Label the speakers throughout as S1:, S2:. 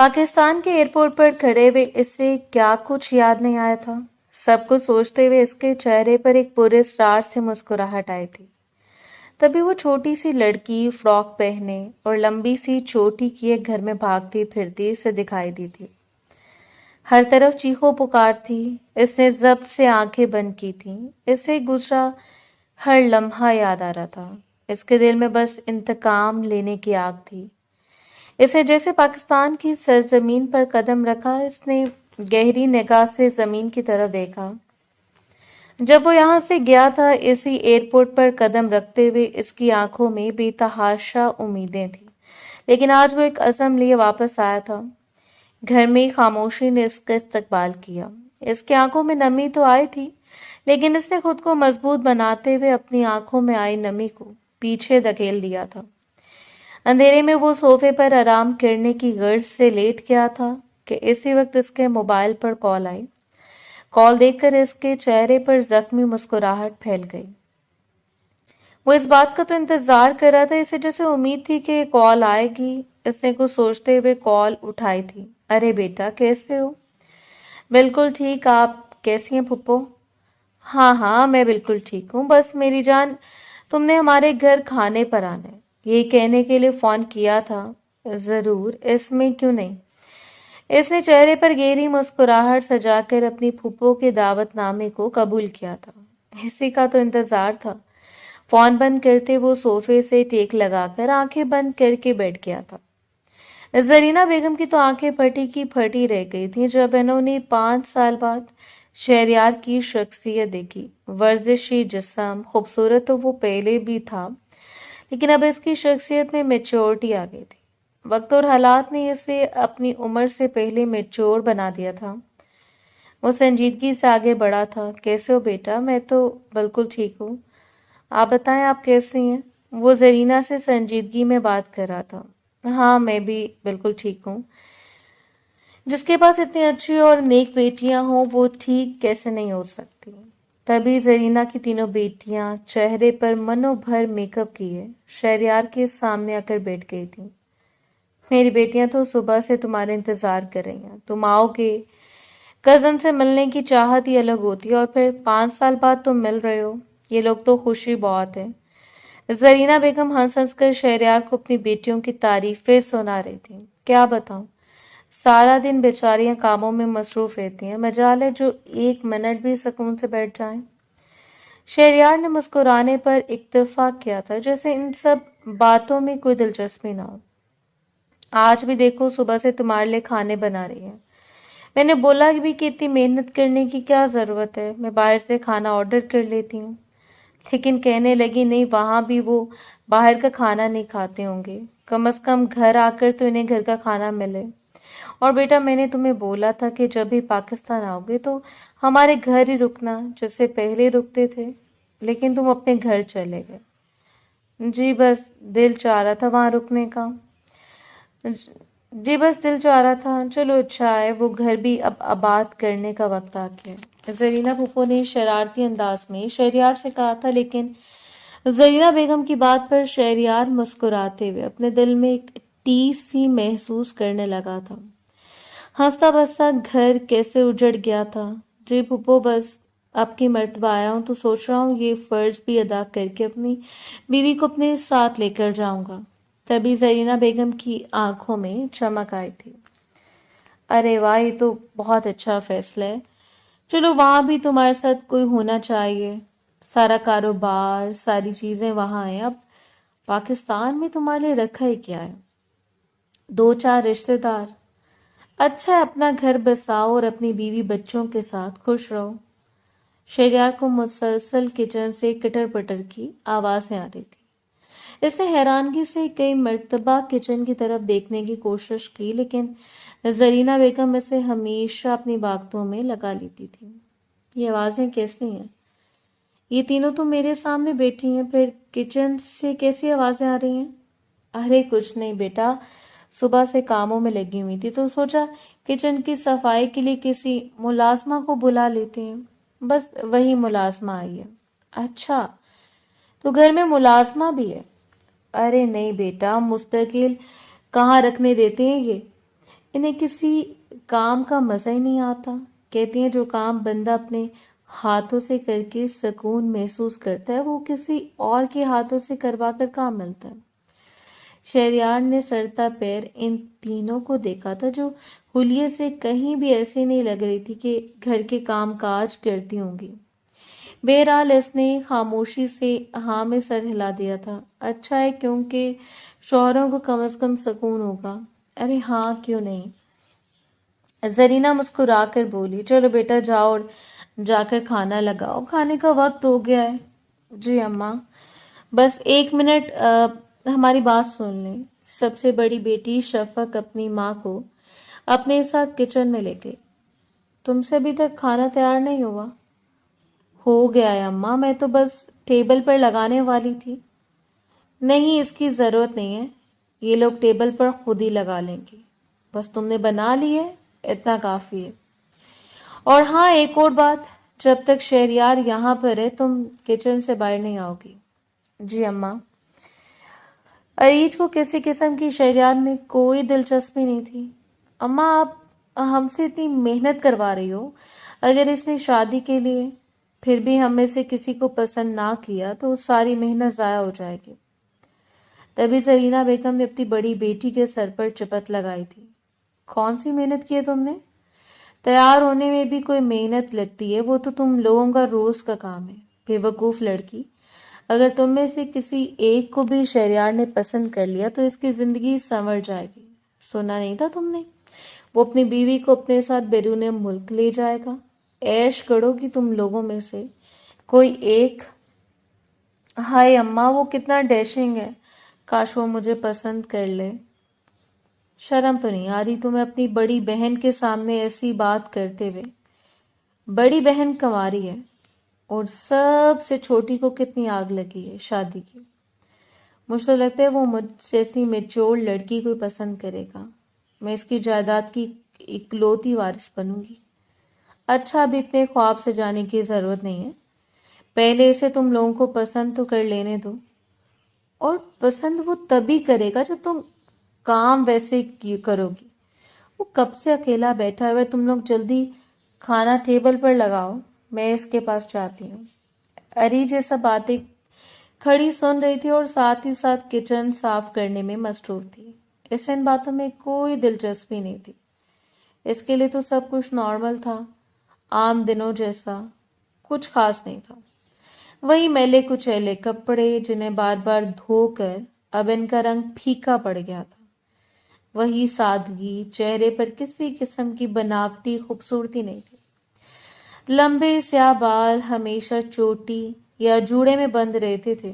S1: پاکستان کے ایئرپورٹ پر کھڑے ہوئے اسے کیا کچھ یاد نہیں آیا تھا؟ سب کچھ سوچتے ہوئے اس کے چہرے پر ایک پورے اسٹار سے مسکراہٹ آئی تھی۔ تبھی وہ چھوٹی سی لڑکی فراک پہنے اور لمبی سی چوٹی کیے گھر میں بھاگتی پھرتی اسے دکھائی دی تھی۔ ہر طرف چیخو پکار تھی۔ اس نے ضبط سے آنکھیں بند کی تھیں۔ اسے گزرا ہر لمحہ یاد آ رہا تھا۔ اس کے دل میں بس انتقام لینے کی آگ تھی۔ اس نے جیسے پاکستان کی سرزمین پر قدم رکھا، اس نے گہری نگاہ سے زمین کی طرف دیکھا۔ جب وہ یہاں سے گیا تھا، اسی ایئرپورٹ پر قدم رکھتے ہوئے اس کی آنکھوں میں بے تحاشا امیدیں تھیں، لیکن آج وہ ایک عزم لیے واپس آیا تھا۔ گھر میں خاموشی نے اس کا استقبال کیا۔ اس کی آنکھوں میں نمی تو آئی تھی، لیکن اس نے خود کو مضبوط بناتے ہوئے اپنی آنکھوں میں آئی نمی کو پیچھے دھکیل دیا تھا۔ اندھیرے میں وہ صوفے پر آرام کرنے کی غرض سے لیٹ گیا تھا کہ اسی وقت اس کے موبائل پر کال آئی۔ کال دیکھ کر اس کے چہرے پر زخمی مسکراہٹ پھیل گئی۔ وہ اس بات کا تو انتظار کر رہا تھا، اسے جیسے امید تھی کہ کال آئے گی۔ اس نے کچھ سوچتے ہوئے کال اٹھائی تھی۔ ارے بیٹا، کیسے ہو؟ بالکل ٹھیک، آپ کیسی ہیں پھپھو؟ ہاں میں بالکل ٹھیک ہوں۔ بس میری جان، تم نے ہمارے گھر کھانے پر آنا ہے، یہ کہنے کے لیے فون کیا تھا۔ ضرور، اس میں کیوں نہیں۔ اس نے چہرے پر گہری مسکراہٹ سجا کر اپنی پھپھو کے دعوت نامے کو قبول کیا تھا۔ اسی کا تو انتظار تھا۔ فون بند کرتے وہ صوفے سے ٹیک لگا کر آنکھیں بند کر کے بیٹھ گیا تھا۔ زرینہ بیگم کی تو آنکھیں پھٹی کی پھٹی رہ گئی تھیں جب انہوں نے 5 سال بعد شہریار کی شخصیت دیکھی۔ ورزشی جسم، خوبصورت تو وہ پہلے بھی تھا، لیکن اب اس کی شخصیت میں میچورٹی آ گئی تھی۔ وقت اور حالات نے اسے اپنی عمر سے پہلے میچور بنا دیا تھا۔ وہ سنجیدگی سے آگے بڑھا تھا۔ کیسے ہو بیٹا؟ میں تو بالکل ٹھیک ہوں، آپ بتائیں آپ کیسی ہیں؟ وہ زرینہ سے سنجیدگی میں بات کر رہا تھا۔ ہاں میں بھی بالکل ٹھیک ہوں۔ جس کے پاس اتنی اچھی اور نیک بیٹیاں ہوں وہ ٹھیک کیسے نہیں ہو سکتی؟ تبھی زرینہ کی تینوں بیٹیاں چہرے پر منو بھر میک اپ کیے شہریار کے سامنے آ کر بیٹھ گئی تھیں۔ میری بیٹیاں تو صبح سے تمہارے انتظار کر رہی ہیں، تم آؤ گے۔ کزن سے ملنے کی چاہت ہی الگ ہوتی ہے، اور پھر 5 سال بعد تم مل رہے ہو، یہ لوگ تو خوشی بہت ہے۔ زرینہ بیگم ہنس ہنس کر شہریار کو اپنی بیٹیوں کی تعریفیں سنا رہی تھی۔ کیا بتاؤں، سارا دن بیچاریاں کاموں میں مصروف رہتی ہیں، مجال ہے جو 1 منٹ بھی سکون سے بیٹھ جائیں۔ شہریار نے مسکرانے پر اکتفا کیا تھا، جیسے ان سب باتوں میں کوئی دلچسپی نہ ہو۔ آج بھی دیکھو صبح سے تمہارے لیے کھانے بنا رہی ہیں۔ میں نے بولا بھی کہ اتنی محنت کرنے کی کیا ضرورت ہے، میں باہر سے کھانا آرڈر کر لیتی ہوں، لیکن کہنے لگی نہیں، وہاں بھی وہ باہر کا کھانا نہیں کھاتے ہوں گے، کم از کم گھر آ کر تو انہیں گھر کا کھانا ملے۔ اور بیٹا، میں نے تمہیں بولا تھا کہ جب بھی پاکستان آؤ گے تو ہمارے گھر ہی رکنا جیسے پہلے رکتے تھے، لیکن تم اپنے گھر چلے گئے۔ جی بس دل چاہ رہا تھا وہاں رکنے کا۔ چلو اچھا ہے، وہ گھر بھی اب آباد کرنے کا وقت آ گیا۔ زرینہ پھپھو نے شرارتی انداز میں شہریار سے کہا تھا، لیکن زرینہ بیگم کی بات پر شہریار مسکراتے ہوئے اپنے دل میں ایک ٹیس سی محسوس کرنے لگا تھا۔ ہنستا بستا گھر کیسے اجڑ گیا تھا۔ جی پھپھو، بس اب کی مرتبہ آیا ہوں تو سوچ رہا ہوں یہ فرض بھی ادا کر کے اپنی بیوی کو اپنے ساتھ لے کر جاؤں گا۔ تبھی زرینہ بیگم کی آنکھوں میں چمک آئی تھی۔ ارے واہ، یہ تو بہت اچھا فیصلہ ہے۔ چلو وہاں بھی تمہارے ساتھ کوئی ہونا چاہیے، سارا کاروبار ساری چیزیں وہاں ہیں، اب پاکستان میں تمہارے لیے رکھا ہی کیا ہے؟ 2-4 رشتے دار۔ اچھا ہے، اپنا گھر بساؤ اور اپنی بیوی بچوں کے ساتھ خوش رہو۔ شہریار کو مسلسل کچن سے کٹر پٹر کی آوازیں آ رہی تھی۔ اس نے حیرانگی سے کئی مرتبہ کچن کی طرف دیکھنے کی کوشش کی، لیکن زرینہ بیگم اسے ہمیشہ اپنی باگتوں میں لگا لیتی تھی۔ یہ آوازیں کیسی ہیں؟ یہ تینوں تو میرے سامنے بیٹھی ہیں، پھر کچن سے کیسی آوازیں آ رہی ہیں؟ ارے کچھ نہیں بیٹا، صبح سے کاموں میں لگی ہوئی تھی تو سوچا کچن کی صفائی کے لیے کسی ملازمہ کو بلا لیتے ہیں، بس وہی ملازمہ آئی ہے۔ اچھا، تو گھر میں ملازمہ بھی ہے؟ ارے نہیں بیٹا، مستقل کہاں رکھنے دیتے ہیں یہ، انہیں کسی کام کا مزہ ہی نہیں آتا. کہتی ہیں جو کام بندہ اپنے ہاتھوں سے کر کے سکون محسوس کرتا ہے وہ کسی اور کے ہاتھوں سے کروا کر کام ملتا ہے. شہریار نے سرتا پیر ان تینوں کو دیکھا تھا جو حلیے سے کہیں بھی ایسے نہیں لگ رہی تھی کہ گھر کے کام کاج کرتی ہوں گی. بہرحال اس نے خاموشی سے ہاں میں سر ہلا دیا تھا. اچھا ہے کیونکہ شوہروں کو کم از کم سکون ہوگا. ارے ہاں کیوں نہیں. زرینہ مسکرا کر بولی چلو بیٹا جاؤ اور جا کر کھانا لگاؤ، کھانے کا وقت ہو گیا ہے. جی اماں. بس 1 منٹ ہماری بات سن لیں. سب سے بڑی بیٹی شفق اپنی ماں کو اپنے ساتھ کچن میں لے گئی. تم سے ابھی تک کھانا تیار نہیں ہوا؟ ہو گیا ہے اماں، میں تو بس ٹیبل پر لگانے والی تھی. نہیں اس کی ضرورت نہیں ہے، یہ لوگ ٹیبل پر خود ہی لگا لیں گے. بس تم نے بنا لی ہے اتنا کافی ہے. اور ہاں ایک اور بات، جب تک شہریار یہاں پر ہے تم کچن سے باہر نہیں آؤ گی. جی اماں. عریج کو کسی قسم کی شہریار میں کوئی دلچسپی نہیں تھی. اماں آپ ہم سے اتنی محنت کروا رہی ہو، اگر اس نے شادی کے لیے پھر بھی ہم میں سے کسی کو پسند نہ کیا تو ساری محنت ضائع ہو جائے گی. تبھی زرینہ بیگم نے اپنی بڑی بیٹی کے سر پر چپت لگائی تھی. کون سی محنت کی ہے تم نے؟ تیار ہونے میں بھی کوئی محنت لگتی ہے، وہ تو تم لوگوں کا روز کا کام ہے. بے وقوف لڑکی، اگر تم میں سے کسی ایک کو بھی شہریار نے پسند کر لیا تو اس کی زندگی سنور جائے گی. سنا نہیں تھا تم نے؟ وہ اپنی بیوی کو اپنے ساتھ بیرون ملک لے جائے گا. عیش کرو گی تم لوگوں میں سے کوئی ایک. ہائے اماں وہ کتنا ڈیشنگ ہے، کاش وہ مجھے پسند کر لے. شرم تو نہیں آ رہی تمہیں اپنی بڑی بہن کے سامنے ایسی بات کرتے ہوئے؟ بڑی بہن کنواری ہے اور سب سے چھوٹی کو کتنی آگ لگی ہے شادی کی. مجھے تو لگتا ہے وہ مجھ جیسی میچور لڑکی کو پسند کرے گا. میں اس کی جائیداد کی اکلوتی وارث بنوں گی. اچھا اب اتنے خواب سے جانے کی ضرورت نہیں ہے، پہلے اسے تم لوگوں کو پسند تو کر لینے دو. اور پسند وہ تبھی کرے گا جب تم کام ویسے کرو گی. وہ کب سے اکیلا بیٹھا ہے، تم لوگ جلدی کھانا ٹیبل پر لگاؤ، میں اس کے پاس جاتی ہوں. اریج یہ سب باتیں کھڑی سن رہی تھی اور ساتھ ہی ساتھ کچن صاف کرنے میں مصروف تھی. اسے ان باتوں میں کوئی دلچسپی نہیں تھی. اس کے لیے تو سب کچھ نارمل تھا، عام دنوں جیسا، کچھ خاص نہیں تھا. وہی میلے کچیلے کپڑے جنہیں بار بار دھو کر اب ان کا رنگ پھیکا پڑ گیا تھا. وہی سادگی، چہرے پر کسی قسم کی بناوٹی خوبصورتی نہیں تھی. لمبے سیاہ بال ہمیشہ چوٹی یا جوڑے میں بند رہتے تھے.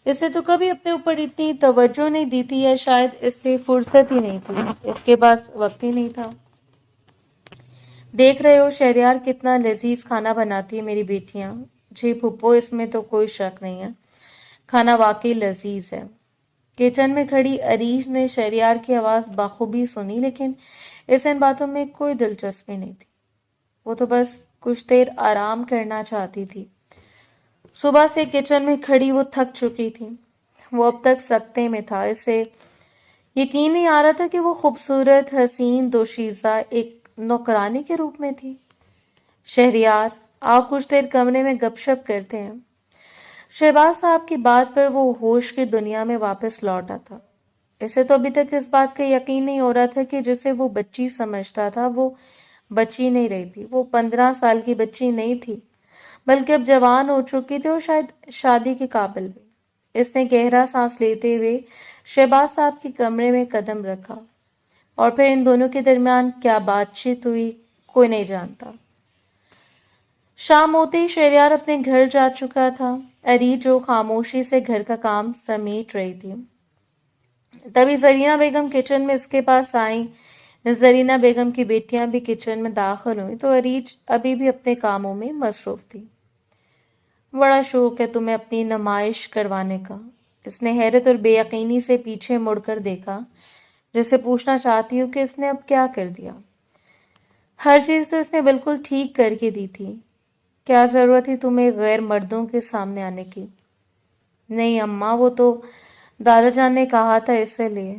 S1: اسے تو کبھی اپنے اوپر اتنی توجہ نہیں دی تھی، یا شاید اس سے فرصت ہی نہیں تھی، اس کے پاس وقت ہی نہیں تھا. دیکھ رہے ہو شہریار کتنا لذیذ کھانا بناتی ہے میری بیٹیاں. جی پھپھو اس میں تو کوئی شک نہیں ہے، کھانا واقعی لذیذ ہے. کچن میں کھڑی عریش نے شہریار کی آواز بخوبی سنی، لیکن اسے ان باتوں میں کوئی دلچسپی نہیں تھی. وہ تو بس کچھ دیر آرام کرنا چاہتی تھی. صبح سے کچن میں کھڑی وہ تھک چکی تھی. وہ اب تک سکتے میں تھا. اسے یقین نہیں آ رہا تھا کہ وہ خوبصورت حسین دوشیزہ ایک نوکرانی کے روپ میں تھی. شہریار آؤ کچھ دیر کمرے میں گپ شپ کرتے ہیں. شہباز صاحب کی بات پر وہ ہوش کی دنیا میں واپس لوٹا تھا. اسے تو ابھی تک اس بات کا یقین نہیں ہو رہا تھا کہ جسے وہ بچی سمجھتا تھا وہ بچی نہیں رہی تھی. وہ 15 سال کی بچی نہیں تھی، بلکہ اب جوان ہو چکی تھی اور شاید شادی کے قابل بھی. اس نے گہرا سانس لیتے ہوئے شہباز صاحب کے کمرے میں قدم رکھا، اور پھر ان دونوں کے درمیان کیا بات چیت ہوئی کوئی نہیں جانتا. شام ہوتے ہی شہریار اپنے گھر جا چکا تھا. اریج جو خاموشی سے گھر کا کام سمیٹ رہی تھی. تبھی زرینہ بیگم کچن میں اس کے پاس آئیں. زرینہ بیگم کی بیٹیاں بھی کچن میں داخل ہوئیں تو اریج ابھی بھی اپنے کاموں میں مصروف تھی. بڑا شوق ہے تمہیں اپنی نمائش کروانے کا. اس نے حیرت اور بے یقینی سے پیچھے مڑ کر دیکھا، جیسے پوچھنا چاہتی ہوں کہ اس نے اب کیا کر دیا. ہر چیز تو اس نے بالکل ٹھیک کر کے دی تھی، کیا ضرورت تھی تمہیں غیر مردوں کے سامنے آنے کی؟ نہیں اماں وہ تو دادا جان نے کہا تھا اسی لیے.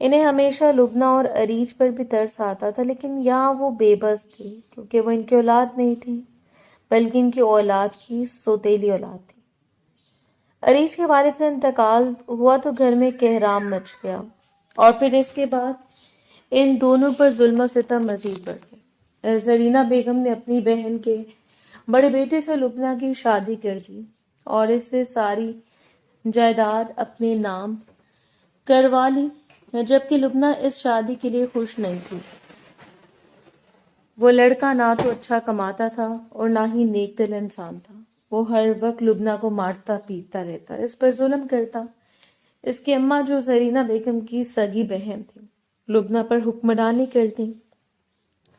S1: انہیں ہمیشہ لبنہ اور عریج پر بھی ترس آتا تھا، لیکن یہاں وہ بے بس تھی، کیونکہ وہ ان کی اولاد نہیں تھی بلکہ ان کی اولاد کی سوتیلی اولاد تھی۔ عریج کے والد کا انتقال ہوا تو گھر میں کہرام مچ گیا، اور پھر اس کے بعد ان دونوں پر ظلم و ستم مزید بڑھ گئے۔ زرینہ بیگم نے اپنی بہن کے بڑے بیٹے سے لبنہ کی شادی کر دی اور اس سے ساری جائیداد اپنے نام کروا لی، جبکہ لبنہ اس شادی کے لیے خوش نہیں تھی۔ وہ لڑکا نہ تو اچھا کماتا تھا اور نہ ہی نیک دل انسان تھا۔ وہ ہر وقت لبنہ کو مارتا پیٹتا رہتا، اس پر ظلم کرتا۔ اس کی اماں جو زرینہ بیگم کی سگی بہن تھی، لبنہ پر حکمرانی کرتی۔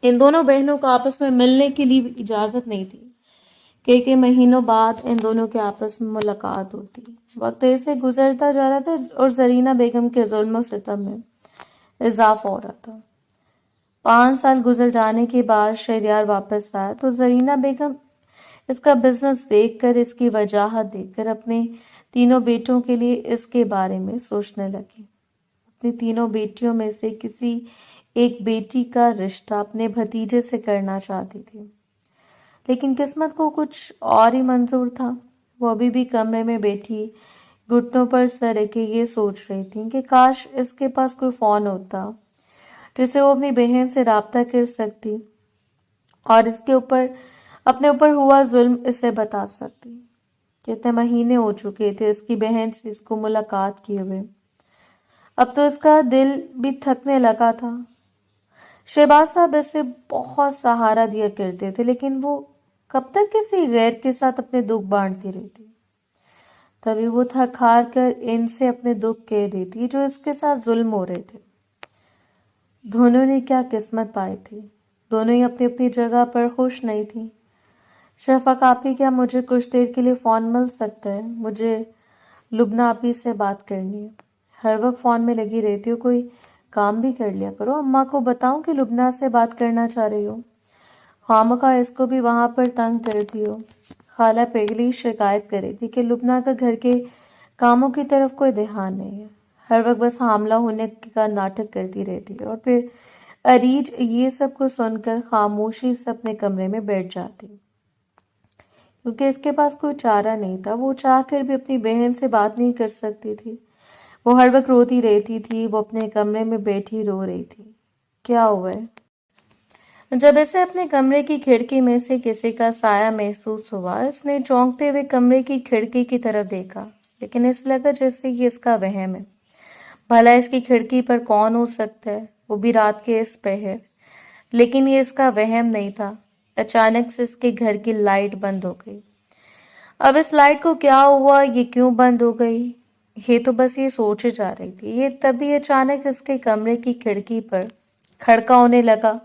S1: ان دونوں بہنوں کو آپس میں ملنے کے لیے اجازت نہیں تھی۔ کئی مہینوں بعد ان دونوں کے آپس میں ملاقات ہوتی۔ وقت ایسے گزرتا جا رہا تھا اور زرینہ بیگم کے ظلم و ستم میں اضافہ ہو رہا تھا۔ 5 سال گزر جانے کے بعد شہریار واپس آیا تو زرینہ بیگم اس کا بزنس دیکھ کر، اس کی وجاہت دیکھ کر اپنے تینوں بیٹوں کے لیے اس کے بارے میں سوچنے لگی۔ اپنی تینوں بیٹیوں میں سے کسی ایک بیٹی کا رشتہ اپنے بھتیجے سے کرنا چاہتی تھی، لیکن قسمت کو کچھ اور ہی منظور تھا۔ وہ ابھی بھی کمرے میں بیٹھی گھٹنوں پر سر رکھے یہ سوچ رہی تھی کہ کاش اس کے پاس کوئی فون ہوتا جسے وہ اپنی بہن سے رابطہ کر سکتی اور اس کے اوپر اپنے اوپر ہوا ظلم اسے بتا سکتی۔ کتنے مہینے ہو چکے تھے اس کی بہن سے اس کو ملاقات کیے ہوئے، اب تو اس کا دل بھی تھکنے لگا تھا۔ شہباز صاحب اسے بہت سہارا دیا کرتے تھے، لیکن وہ کب تک کسی غیر کے ساتھ اپنے دکھ بانٹتی رہتی۔ تبھی وہ تھک ہار کر ان سے اپنے دکھ کہہ دیتی جو اس کے ساتھ ظلم ہو رہے تھے۔ دونوں نے کیا قسمت پائی تھی، دونوں ہی اپنی اپنی جگہ پر خوش نہیں تھی۔ شفق آپی، کیا مجھے کچھ دیر کے لیے فون مل سکتا ہے؟ مجھے لبنہ آپی سے بات کرنی ہے۔ ہر وقت فون میں لگی رہتی ہو، کوئی کام بھی کر لیا کرو۔ اماں کو بتاؤں کہ لبنہ سے بات کرنا چاہ رہی ہو؟ خواہ اس کو بھی وہاں پر تنگ کرتی ہو۔ خالہ پہلی شکایت کر رہی تھی کہ لبنہ کا گھر کے کاموں کی طرف کوئی دھیان نہیں ہے، ہر وقت بس حاملہ ہونے کا ناٹک کرتی رہتی ہے۔ اور پھر عریج یہ سب کو سن کر خاموشی سے اپنے کمرے میں بیٹھ جاتی، کیونکہ اس کے پاس کوئی چارہ نہیں تھا۔ وہ چاہ کر بھی اپنی بہن سے بات نہیں کر سکتی تھی۔ وہ ہر وقت روتی رہتی تھی، وہ اپنے کمرے میں بیٹھی رو رہی تھی۔ کیا ہوا ہے؟ جب اسے اپنے کمرے کی کھڑکی میں سے کسی کا سایہ محسوس ہوا، اس نے چونکتے ہوئے کمرے کی کھڑکی کی طرف دیکھا، لیکن اس لگا جیسے یہ اس کا وہم ہے۔ بھلا اس کی کھڑکی پر کون ہو سکتا ہے، وہ بھی رات کے اس پہر؟ لیکن یہ اس کا وہم نہیں تھا۔ اچانک سے اس کے گھر کی لائٹ بند ہو گئی۔ اب اس لائٹ کو کیا ہوا، یہ کیوں بند ہو گئی؟ یہ تو بس یہ سوچے جا رہی تھی۔ یہ تبھی اچانک اس کے کمرے کی کھڑکی پر کھڑکا ہونے لگا۔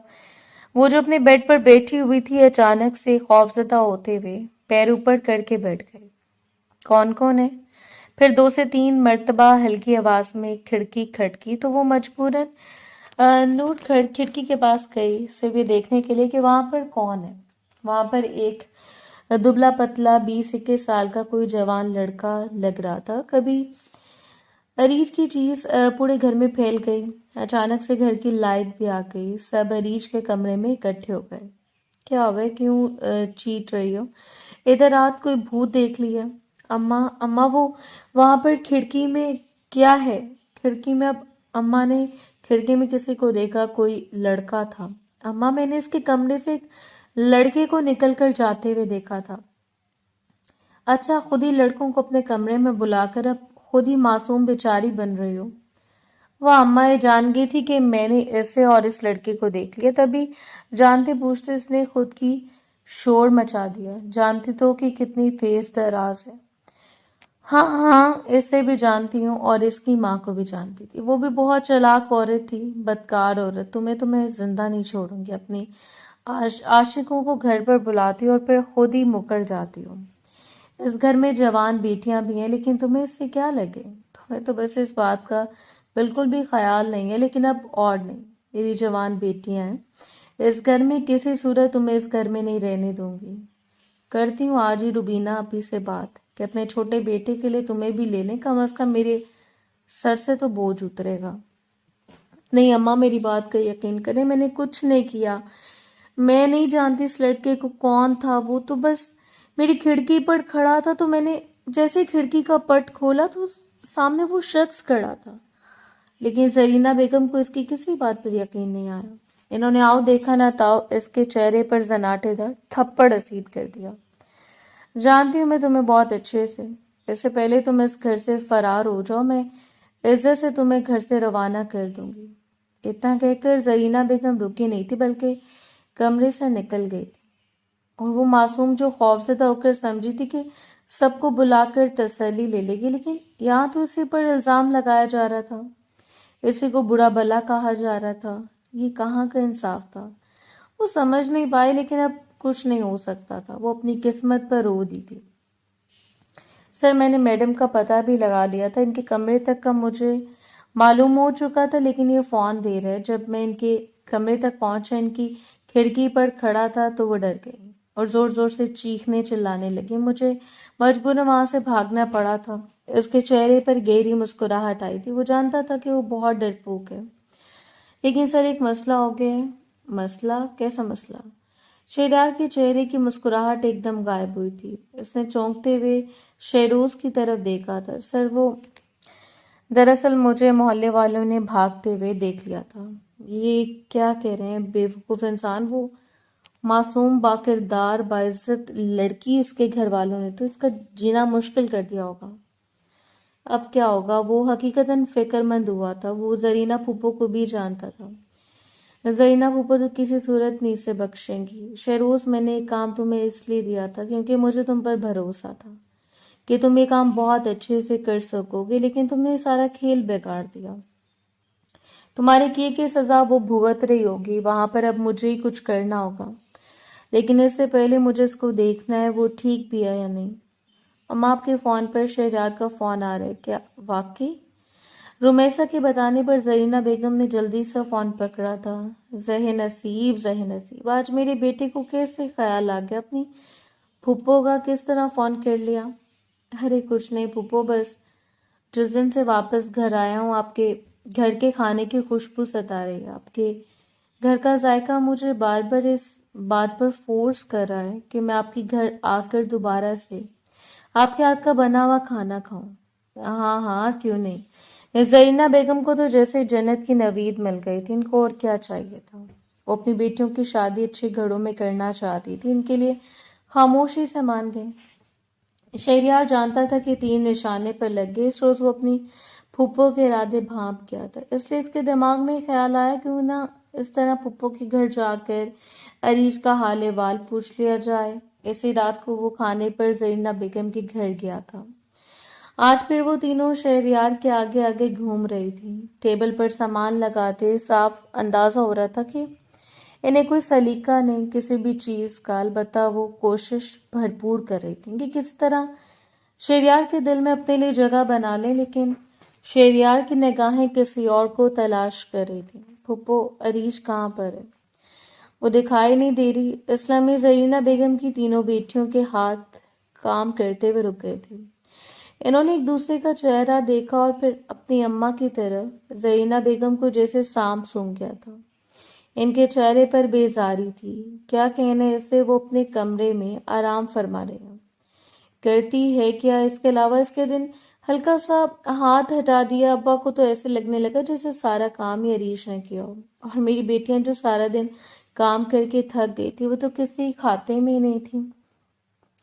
S1: وہ جو اپنے بیڈ پر بیٹھی ہوئی تھی، اچانک سے خوفزدہ ہوتے ہوئے پیر اوپر کر کے بیٹھ گئی۔ کون ہے؟ پھر 2 سے 3 مرتبہ ہلکی آواز میں کھڑکی کھٹکی تو وہ مجبوراً نوٹ کھڑکی کے پاس گئی، صرف یہ دیکھنے کے لیے کہ وہاں پر کون ہے۔ وہاں پر ایک دبلا پتلا 20-21 سال کا کوئی جوان لڑکا لگ رہا تھا۔ کبھی عریج کی چیز پورے گھر میں پھیل گئی۔ اچانک سے گھر کی لائٹ بھی آ گئی، سب عریج کے کمرے میں اکٹھے ہو گئے۔ کیا ہوا ہے، کیوں چیٹ رہی ہو؟ ادھر رات کوئی بھوت دیکھ لیا؟ اماں وہ وہاں پر کھڑکی میں کیا ہے؟ کھڑکی میں اب اماں نے کھڑکی میں کسی کو دیکھا، کوئی لڑکا تھا۔ اماں، میں نے اس کے کمرے سے ایک لڑکے کو نکل کر جاتے ہوئے دیکھا تھا۔ اچھا، خود ہی لڑکوں کو اپنے کمرے میں بلا کر اب خود ہی معصوم بیچاری بن رہی ہو؟ وہ اماں یہ جان گئی تھی کہ میں نے اسے اور اس لڑکے کو دیکھ لیا، تبھی جانتے پوچھتے اس نے خود کی شور مچا دیا۔ جانتی تو کہ کتنی تیز دراز ہے۔ ہاں، اسے بھی جانتی ہوں اور اس کی ماں کو بھی جانتی تھی۔ وہ بھی بہت چالاک عورت تھی، بدکار عورت۔ تمہیں تو میں زندہ نہیں چھوڑوں گی۔ اپنی عاشقوں کو گھر پر بلاتی اور پھر خود ہی مکر جاتی ہوں۔ اس گھر میں جوان بیٹیاں بھی ہیں، لیکن تمہیں اس سے کیا لگے؟ تمہیں تو بس اس بات کا بالکل بھی خیال نہیں ہے، لیکن اب اور نہیں، میری جوان بیٹیاں ہیں۔ اس گھر میں کسی صورت تمہیں اس گھر میں نہیں رہنے دوں گی۔ کرتی ہوں آج ہی روبینہ آپی سے بات کہ اپنے چھوٹے بیٹے کے لیے تمہیں بھی لے لیں، کم از کم میرے سر سے تو بوجھ اترے گا۔ نہیں اماں، میری بات کا یقین کریں، میں نے کچھ نہیں کیا. میں نہیں جانتی اس لڑکے کو کون تھا. وہ تو بس میری کھڑکی پر کھڑا تھا، تو میں نے جیسے کھڑکی کا پٹ کھولا تو سامنے وہ شخص کھڑا تھا. لیکن زرینہ بیگم کو اس کی کسی بات پر یقین نہیں آیا. انہوں نے آؤ دیکھا نہ تاؤ اس کے چہرے پر زناٹے دار تھپڑ اسید کر دیا. جانتی ہوں میں تمہیں بہت اچھے سے. اس سے پہلے تم اس گھر سے فرار ہو جاؤ، میں عزت سے تمہیں گھر سے روانہ کر دوں گی. اتنا کہہ کر زرینہ بیگم رکی نہیں تھی بلکہ کمرے سے نکل گئی تھی. اور وہ معصوم جو خوفزدہ ہو کر سمجھی تھی کہ سب کو بلا کر تسلی لے لے گی، لیکن یہاں تو اسی پر الزام لگایا جا رہا تھا، اسی کو برا بلا کہا جا رہا تھا. یہ کہاں کا انصاف تھا؟ وہ سمجھ نہیں پائی، لیکن اب کچھ نہیں ہو سکتا تھا. وہ اپنی قسمت پر رو دی تھی. سر، میں نے میڈم کا پتہ بھی لگا لیا تھا، ان کے کمرے تک کا مجھے معلوم ہو چکا تھا، لیکن یہ فون دے رہے. جب میں ان کے کمرے تک پہنچا، ان کی کھڑکی پر کھڑا تھا تو وہ ڈر گئی اور زور زور سے چیخنے چلانے لگی. مجھے مجبوراً وہاں سے بھاگنا پڑا تھا. اس کے چہرے پر گہری مسکراہٹ آئی تھی. وہ جانتا تھا کہ وہ بہت ڈرپوک ہے. لیکن سر، ایک مسئلہ ہو گیا ہے. مسئلہ؟ کیسا مسئلہ؟ شہریار کے چہرے کی مسکراہٹ ایک دم غائب ہوئی تھی. اس نے چونکتے ہوئے شہروز کی طرف دیکھا تھا. سر، وہ دراصل مجھے محلے والوں نے بھاگتے ہوئے دیکھ لیا تھا. یہ کیا کہہ رہے ہیں بے وقوف انسان؟ وہ معصوم باکردار باعزت لڑکی اس کے گھر والوں نے تو اس کا جینا مشکل کر دیا ہوگا. اب کیا ہوگا؟ وہ حقیقتاً فکر مند ہوا تھا. وہ زرینہ پھوپھو کو بھی جانتا تھا. زرینہ پھوپھو تو کسی صورت نہیں اسے بخشیں گی. شہروز، میں نے ایک کام تمہیں اس لیے دیا تھا کیونکہ مجھے تم پر بھروسہ تھا کہ تم یہ کام بہت اچھے سے کر سکو گے، لیکن تم نے سارا کھیل بگاڑ دیا. تمہارے کیے کی سزا وہ بھگت رہی ہوگی. وہاں پر اب مجھے ہی کچھ کرنا ہوگا، لیکن اس سے پہلے مجھے اس کو دیکھنا ہے وہ ٹھیک بھی ہے یا نہیں. اماں، آپ کے فون پر شہریار کا فون آ رہا ہے کیا؟ واقعی؟ رمیسا کے بتانے پر زرینہ بیگم نے جلدی سے فون پکڑا تھا. زہ نصیب، زہ نصیب، آج میرے بیٹے کو کیسے خیال آ گیا اپنی پھپھو کا کس طرح فون کر لیا؟ ارے کچھ نہیں پھپھو، بس جس دن سے واپس گھر آیا ہوں آپ کے گھر کے کھانے کی خوشبو ستا رہی ہے. آپ کے گھر کا ذائقہ مجھے بار بار اس بات پر فورس کر رہا ہے کہ میں آپ کے گھر آ کر دوبارہ سے آپ کے ہاتھ کا بنا ہوا کھانا کھاؤں. ہاں ہاں، کیوں نہیں. زرینہ بیگم کو تو جیسے جنت کی نوید مل گئی تھی. ان کو اور کیا چاہیے تھا؟ وہ اپنی بیٹیوں کی شادی اچھے گھروں میں کرنا چاہتی تھی. ان کے لیے خاموشی سے مان گئے. شہریار جانتا تھا کہ تیر نشانے پر لگ گئے. اس روز وہ اپنی پھوپھو کے ارادے بھانپ گیا تھا، اس لیے اس کے دماغ میں خیال آیا کیوں نہ اس طرح پھوپھو کے گھر جا کر عریش کا حال احوال پوچھ لیا جائے. اسی رات کو وہ کھانے پر زرینہ بیگم کے گھر گیا تھا. آج پھر وہ تینوں شہریار کے آگے آگے گھوم رہی تھی. ٹیبل پر سامان لگاتے صاف اندازہ ہو رہا تھا کہ انہیں کوئی سلیقہ نہیں کسی بھی چیز کا. البتہ وہ کوشش بھرپور کر رہی تھی کہ کس طرح شہریار کے دل میں اپنے لیے جگہ بنا لیں، لیکن شہریار کی نگاہیں کسی اور کو تلاش کر رہی تھی. پھپھو، عریش کہاں پر ہے؟ وہ دکھائی نہیں دے رہی. اسلامی زرینہ بیگم کی تینوں بیٹیوں کے ہاتھ کام کرتے ہوئے رک گئے تھے. انہوں نے ایک دوسرے کا چہرہ دیکھا اور پھر اپنی اماں کی طرف. زرینہ بیگم کو جیسے سانپ سونگھ گیا تھا. ان کے چہرے پر بیزاری تھی. کیا کہنے اسے، وہ اپنے کمرے میں آرام فرما رہے کرتی ہے کیا؟ اس کے علاوہ اس کے دن ہلکا سا ہاتھ ہٹا دیا. ابا کو تو ایسے لگنے لگا جیسے سارا کام ہی عریش نے کیا ہو، اور میری بیٹیاں جو سارا دن کام کر کے تھک گئی تھی وہ تو کسی کھاتے میں ہی نہیں تھی.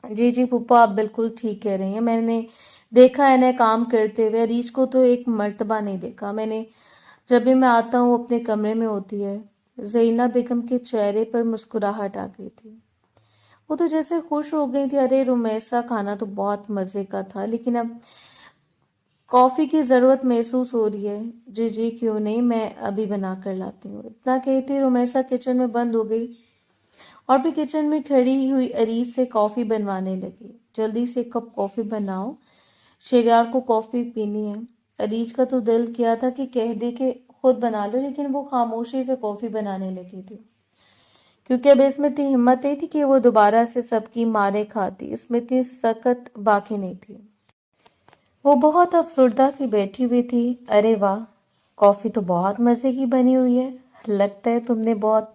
S1: جی جی پھوپھو، آپ بالکل ٹھیک کہہ رہی ہیں. میں نے دیکھا انہیں کام کرتے ہوئے. عریش کو تو ایک مرتبہ نہیں دیکھا میں نے. جب بھی میں آتا ہوں وہ اپنے کمرے میں ہوتی ہے. زرینہ بیگم کے چہرے پر مسکراہٹ آ گئی تھی. وہ تو جیسے خوش ہو گئی تھی. ارے رمیسا، کھانا تو بہت مزے کا تھا، لیکن اب کافی کی ضرورت محسوس ہو رہی ہے. جی جی کیوں نہیں، میں ابھی بنا کر لاتی ہوں. اتنا کہتی رمیسا کچن میں بند ہو گئی اور بھی کچن میں کھڑی ہوئی عریش سے کافی بنوانے لگی. جلدی سے ایک کپ کافی بناؤ، شہریار کو کافی پینی ہے. عریش کا تو دل کیا تھا کہ کہہ دے کہ خود بنا لو، لیکن وہ خاموشی سے کافی بنانے لگی تھی کیونکہ اب اس میں اتنی ہمت نہیں تھی کہ وہ دوبارہ سے سب کی مارے کھاتی. اس میں اتنی سکت باقی نہیں تھی. وہ بہت افسردہ سی بیٹھی ہوئی تھی. ارے واہ، کافی تو بہت مزے کی بنی ہوئی ہے، لگتا ہے تم نے بہت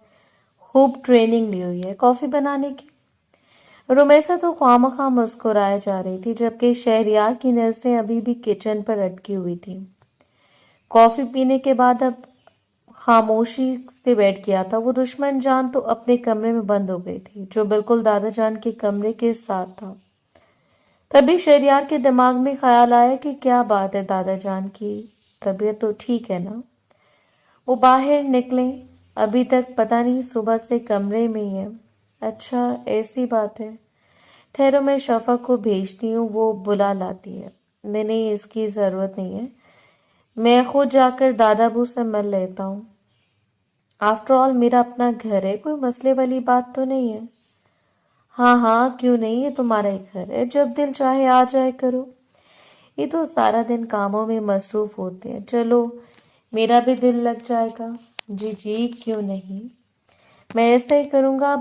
S1: خوب ٹریننگ لی ہوئی ہے کافی بنانے کی۔ رومیسا تو خواہ مسکرائے جا رہی تھی جبکہ شہریار کی نظریں ابھی بھی کچن پر اٹکی ہوئی تھیں۔ کافی پینے کے بعد اب خاموشی سے بیٹھ گیا تھا۔ وہ دشمن جان تو اپنے کمرے میں بند ہو گئی تھی جو بالکل دادا جان کے کمرے کے ساتھ تھا۔ تبھی شہریار کے دماغ میں خیال آیا کہ کیا بات ہے، دادا جان کی طبیعت تو ٹھیک ہے نا؟ وہ باہر نکلیں، ابھی تک پتہ نہیں صبح سے کمرے میں ہی ہے۔ اچھا ایسی بات ہے، ٹھہرو میں شفق کو بھیجتی ہوں، وہ بلا لاتی ہے۔ نہیں اس کی ضرورت نہیں ہے، میں خود جا کر دادا ابو سے مل لیتا ہوں۔ آفٹر آل میرا اپنا گھر ہے، کوئی مسئلے والی بات تو نہیں ہے۔ ہاں کیوں نہیں، یہ تمہارا ہی گھر ہے، جب دل چاہے آ جائے کرو۔ یہ تو سارا دن کاموں میں مصروف ہوتے ہیں، چلو میرا بھی دل لگ جائے گا۔ جی کیوں نہیں، میں ایسا ہی کروں گا،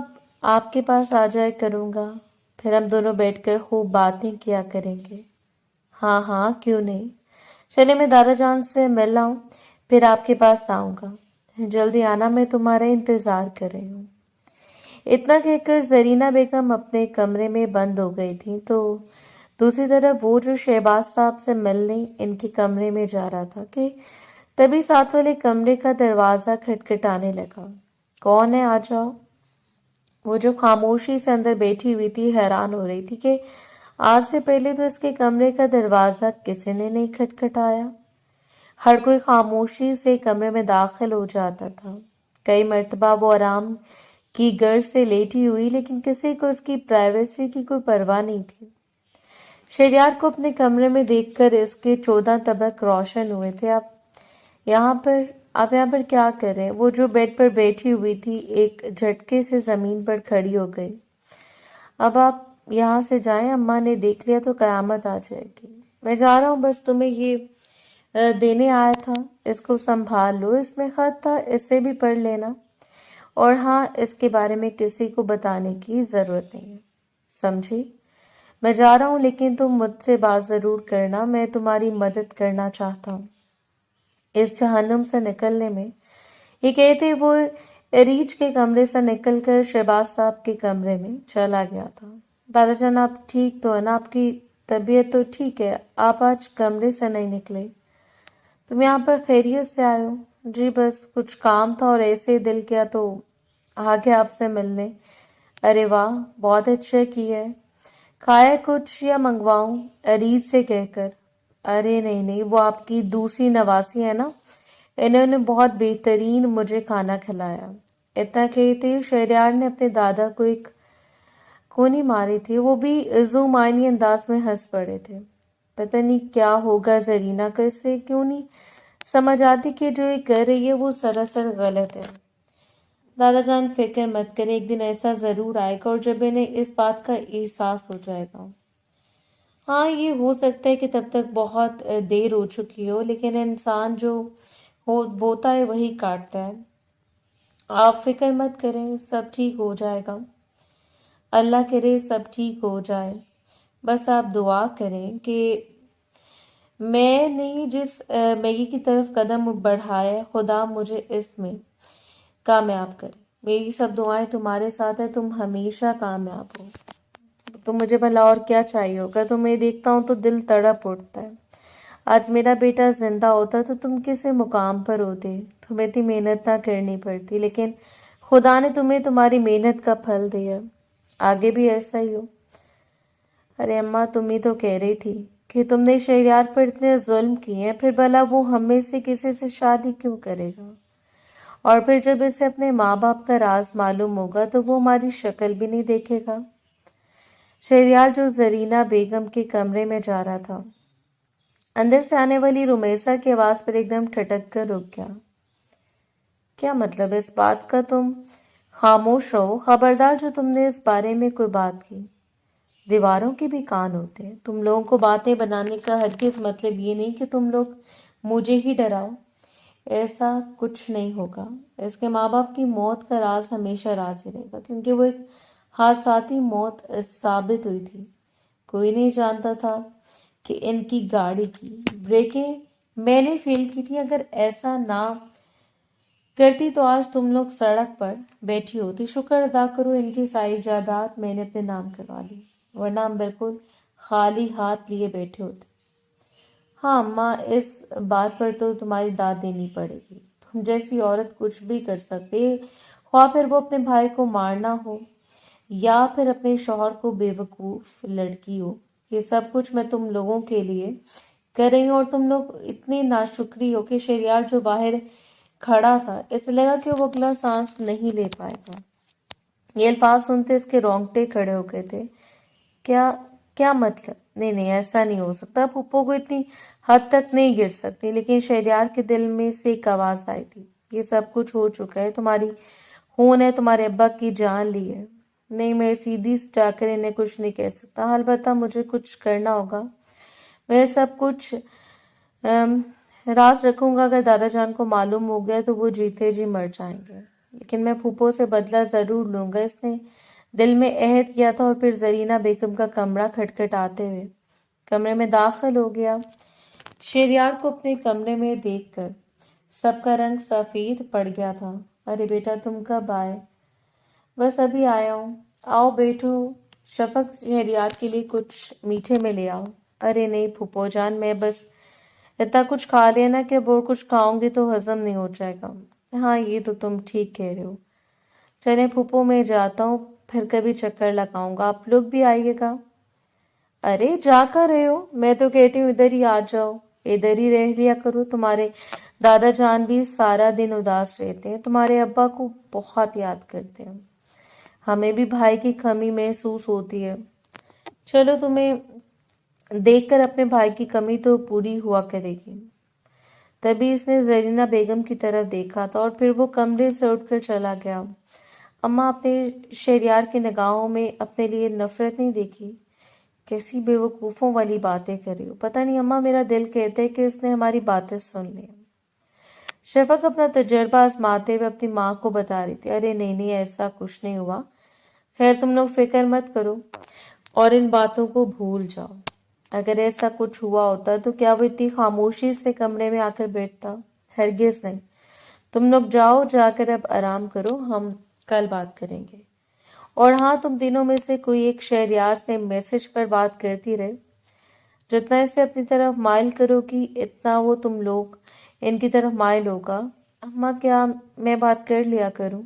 S1: آپ کے پاس آ جائے کروں گا، پھر ہم دونوں بیٹھ کر خوب باتیں کیا کریں گے۔ ہاں کیوں نہیں، چلے میں دادا جان سے مل آؤں پھر آپ کے پاس آؤں گا، جلدی آنا، میں تمہارا انتظار کر رہی ہوں۔ اتنا کہہ کر زرینہ بیگم اپنے کمرے میں بند ہو گئی تھی تو دوسری طرف وہ جو شہباز صاحب سے ملنے ان کے کمرے میں جا رہا تھا کہ تبھی ساتھ والے کمرے کا دروازہ کھٹکھٹانے لگا۔ کون ہے، آ جاؤ۔ وہ جو خاموشی سے اندر بیٹھی ہوئی تھی حیران ہو رہی تھی کہ آج سے پہلے تو اس کے کمرے کا دروازہ کسی نے نہیں کھٹکھٹایا۔ ہر کوئی خاموشی سے کمرے میں داخل ہو جاتا تھا۔ کئی مرتبہ وہ آرام کی غرض سے لیٹی ہوئی لیکن کسی کو اس کی پرائیویسی کی کوئی پرواہ نہیں تھی۔ شہریار کو اپنے کمرے میں دیکھ کر اس کے 14 طبق روشن ہوئے تھے۔ آپ یہاں پر کیا کر رہے ہیں؟ وہ جو بیڈ پر بیٹھی ہوئی تھی ایک جھٹکے سے زمین پر کھڑی ہو گئی۔ اب آپ یہاں سے جائیں، اماں نے دیکھ لیا تو قیامت آ جائے گی۔ میں جا رہا ہوں، بس تمہیں یہ دینے آیا تھا، اس کو سنبھال لو، اس میں خط تھا، اس سے بھی پڑھ لینا، اور ہاں اس کے بارے میں کسی کو بتانے کی ضرورت نہیں ہے، سمجھی؟ میں جا رہا ہوں لیکن تم مجھ سے بات ضرور کرنا، میں تمہاری مدد کرنا چاہتا ہوں اس جہنم سے نکلنے میں۔ یہ کہتے وہ ریچھ کے کمرے سے نکل کر شہباز صاحب کے کمرے میں چلا گیا تھا۔ دادا جان آپ ٹھیک تو ہے نا؟ آپ کی طبیعت تو ٹھیک ہے؟ آپ آج کمرے سے نہیں نکلے؟ تم یہاں پر خیریت سے آئے ہو؟ جی بس کچھ کام تھا اور ایسے دل کیا تو آ گیا آپ سے ملنے۔ ارے واہ، بہت اچھا کی ہے، کھایا کچھ یا منگواؤں؟ ارید سے کہہ کر۔ ارے نہیں، وہ آپ کی دوسری نواسی ہے نا، انہوں نے بہت بہترین مجھے کھانا کھلایا۔ اتنا کہتے شہریار نے اپنے دادا کو ایک کونی ماری تھی، وہ بھی ذو معنی انداز میں ہنس پڑے تھے۔ پتہ نہیں کیا ہوگا زرینہ کا، اس سے کیوں نہیں سمجھ آتی کہ جو یہ کر رہی ہے وہ سراسر غلط ہے۔ دادا جان فکر مت کریں، ایک دن ایسا ضرور آئے گا اور جب انہیں اس بات کا احساس ہو جائے گا۔ ہاں یہ ہو سکتا ہے کہ تب تک بہت دیر ہو چکی ہو، لیکن انسان جو بوتا ہے وہی کاٹتا ہے۔ آپ فکر مت کریں، سب ٹھیک ہو جائے گا، اللہ کرے سب ٹھیک ہو جائے، بس آپ دعا کریں کہ میں نے جس میگی کی طرف قدم بڑھایا خدا مجھے اس میں کامیاب کرے۔ میری سب دعائیں تمہارے ساتھ ہیں، تم ہمیشہ کامیاب ہو۔ تو مجھے بھلا اور کیا چاہیے ہوگا؟ تمہیں دیکھتا ہوں تو دل تڑپ اٹھتا ہے۔ آج میرا بیٹا زندہ ہوتا تو تم کسی مقام پر ہوتے، تمہیں اتنی محنت نہ کرنی پڑتی، لیکن خدا نے تمہیں تمہاری محنت کا پھل دیا، آگے بھی ایسا ہی ہو۔ ارے اماں تم ہی تو کہہ رہی تھی کہ تم نے شہریار پر اتنے ظلم کیے ہیں، پھر بھلا وہ ہم میں سے کسی سے شادی کیوں کرے گا؟ اور پھر جب اسے اپنے ماں باپ کا راز معلوم ہوگا تو وہ ہماری شکل بھی نہیں دیکھے گا۔ شہریار جو زرینہ بیگم کے کمرے میں جا رہا تھا، اندر سے آنے والی رومیسا کی آواز پر ایک دم ٹھٹک کر رک گیا۔ کیا مطلب اس بات کا؟ تم خاموش رہو، خبردار جو تم نے اس بارے میں کوئی بات کی، دیواروں کے بھی کان ہوتے ہیں۔ تم لوگوں کو باتیں بنانے کا ہرگز مطلب یہ نہیں کہ تم لوگ مجھے ہی ڈراؤ، ایسا کچھ نہیں ہوگا۔ اس کے ماں باپ کی موت کا راز ہمیشہ راز ہی رہے گا، کیونکہ وہ ایک حادثاتی موت ثابت ہوئی تھی۔ کوئی نہیں جانتا تھا کہ ان کی گاڑی کی بریکیں میں نے فیل کی تھی، اگر ایسا نہ کرتی تو آج تم لوگ سڑک پر بیٹھی ہوتی۔ شکر ادا کرو ان کی ساری جائیداد میں نے اپنے نام کروا لی، ورنہ ہم بالکل خالی ہاتھ لیے بیٹھے ہوتے۔ ہاں اماں، اس بات پر تو تمہاری داد دینی پڑے گی، تم جیسی عورت کچھ بھی کر سکتے، خواہ پھر وہ اپنے بھائی کو مارنا ہو یا پھر اپنے شوہر کو بیوقوف لڑکی ہو۔ یہ سب کچھ میں تم لوگوں کے لیے کر رہی ہوں، اور تم لوگ اتنی ناشکری ہو کہ شہریار جو باہر کھڑا تھا اسے لگا کہ وہ اگلا سانس نہیں لے پائے گا۔ یہ الفاظ سنتے اس کے رونگٹے کھڑے ہو گئے تھے۔ کیا کیا مطلب؟ نہیں نہیں، ایسا نہیں ہو سکتا، پھپھو کو اتنی حد تک نہیں گر سکتی۔ لیکن شہریار کے دل میں سے ایک آواز آئی تھی، یہ سب کچھ ہو چکا ہے، تمہاری خون ہے، تمہارے ابا کی جان لی ہے۔ نہیں، میں سیدھی جا کر انہیں کچھ نہیں کہہ سکتا، البتہ مجھے کچھ کرنا ہوگا۔ میں سب کچھ راز رکھوں گا، اگر دادا جان کو معلوم ہو گیا تو وہ جیتے جی مر جائیں گے، لیکن میں پھوپھو سے بدلہ ضرور لوں گا۔ اس نے دل میں عہد کیا تھا، اور پھر زرینہ بیگم کا کمرہ کھٹکھٹاتے ہوئے کمرے میں داخل ہو گیا۔ شہریار کو اپنے کمرے میں دیکھ کر سب کا رنگ سفید پڑ گیا تھا۔ ارے بیٹا، تم کب آئے؟ بس ابھی آیا ہوں۔ آؤ بیٹھو، شفق شہریار کے لیے کچھ میٹھے میں لے آؤ۔ ارے نہیں پھوپھو جان، میں بس اتنا کچھ کھا لیا نا کہ اب اور کچھ کھاؤں گی تو ہضم نہیں ہو جائے گا۔ ہاں یہ تو تم ٹھیک کہہ رہے ہو۔ چلیں پھوپھو، میں جاتا ہوں، پھر کبھی چکر لگاؤں گا، آپ لوگ بھی آئیے گا۔ ارے جا کر رہے ہو؟ میں تو کہتی ہوں ادھر ہی آ جاؤ، ادھر ہی رہ لیا کرو، تمہارے دادا جان بھی سارا دن اداس رہتے ہیں، تمہارے ابا کو بہت یاد کرتے ہیں، ہمیں بھی بھائی کی کمی محسوس ہوتی ہے۔ چلو تمہیں دیکھ کر اپنے بھائی کی کمی تو پوری ہوا کرے گی۔ تبھی اس نے زرینہ بیگم کی طرف دیکھا تھا، اور پھر وہ کمرے سے اٹھ کر چلا گیا۔ اماں، اپنے شہریار کی نگاہوں میں اپنے لیے نفرت نہیں دیکھی؟ کیسی بے وقوفوں والی باتیں کر رہی ہو؟ پتہ نہیں اماں، میرا دل کہتا ہے کہ اس نے ہماری باتیں سن لی۔ شفق اپنا تجربہ آزماتے ہوئے اپنی ماں کو بتا رہی تھی۔ ارے نہیں نہیں، ایسا کچھ نہیں ہوا، خیر تم لوگ فکر مت کرو اور ان باتوں کو بھول جاؤ۔ اگر ایسا کچھ ہوا ہوتا تو کیا وہ اتنی خاموشی سے کمرے میں آ کر بیٹھتا؟ ہرگز نہیں۔ تم لوگ جاؤ، جا کر اب آرام کرو، ہم کل بات کریں گے۔ اور ہاں، تم تینوں میں سے کوئی ایک شہریار سے میسج پر بات کرتی رہے، جتنا اسے اپنی طرف مائل کرو گی اتنا وہ تم لوگ ان کی طرف مائل ہوگا۔ اماں، کیا میں بات کر لیا کروں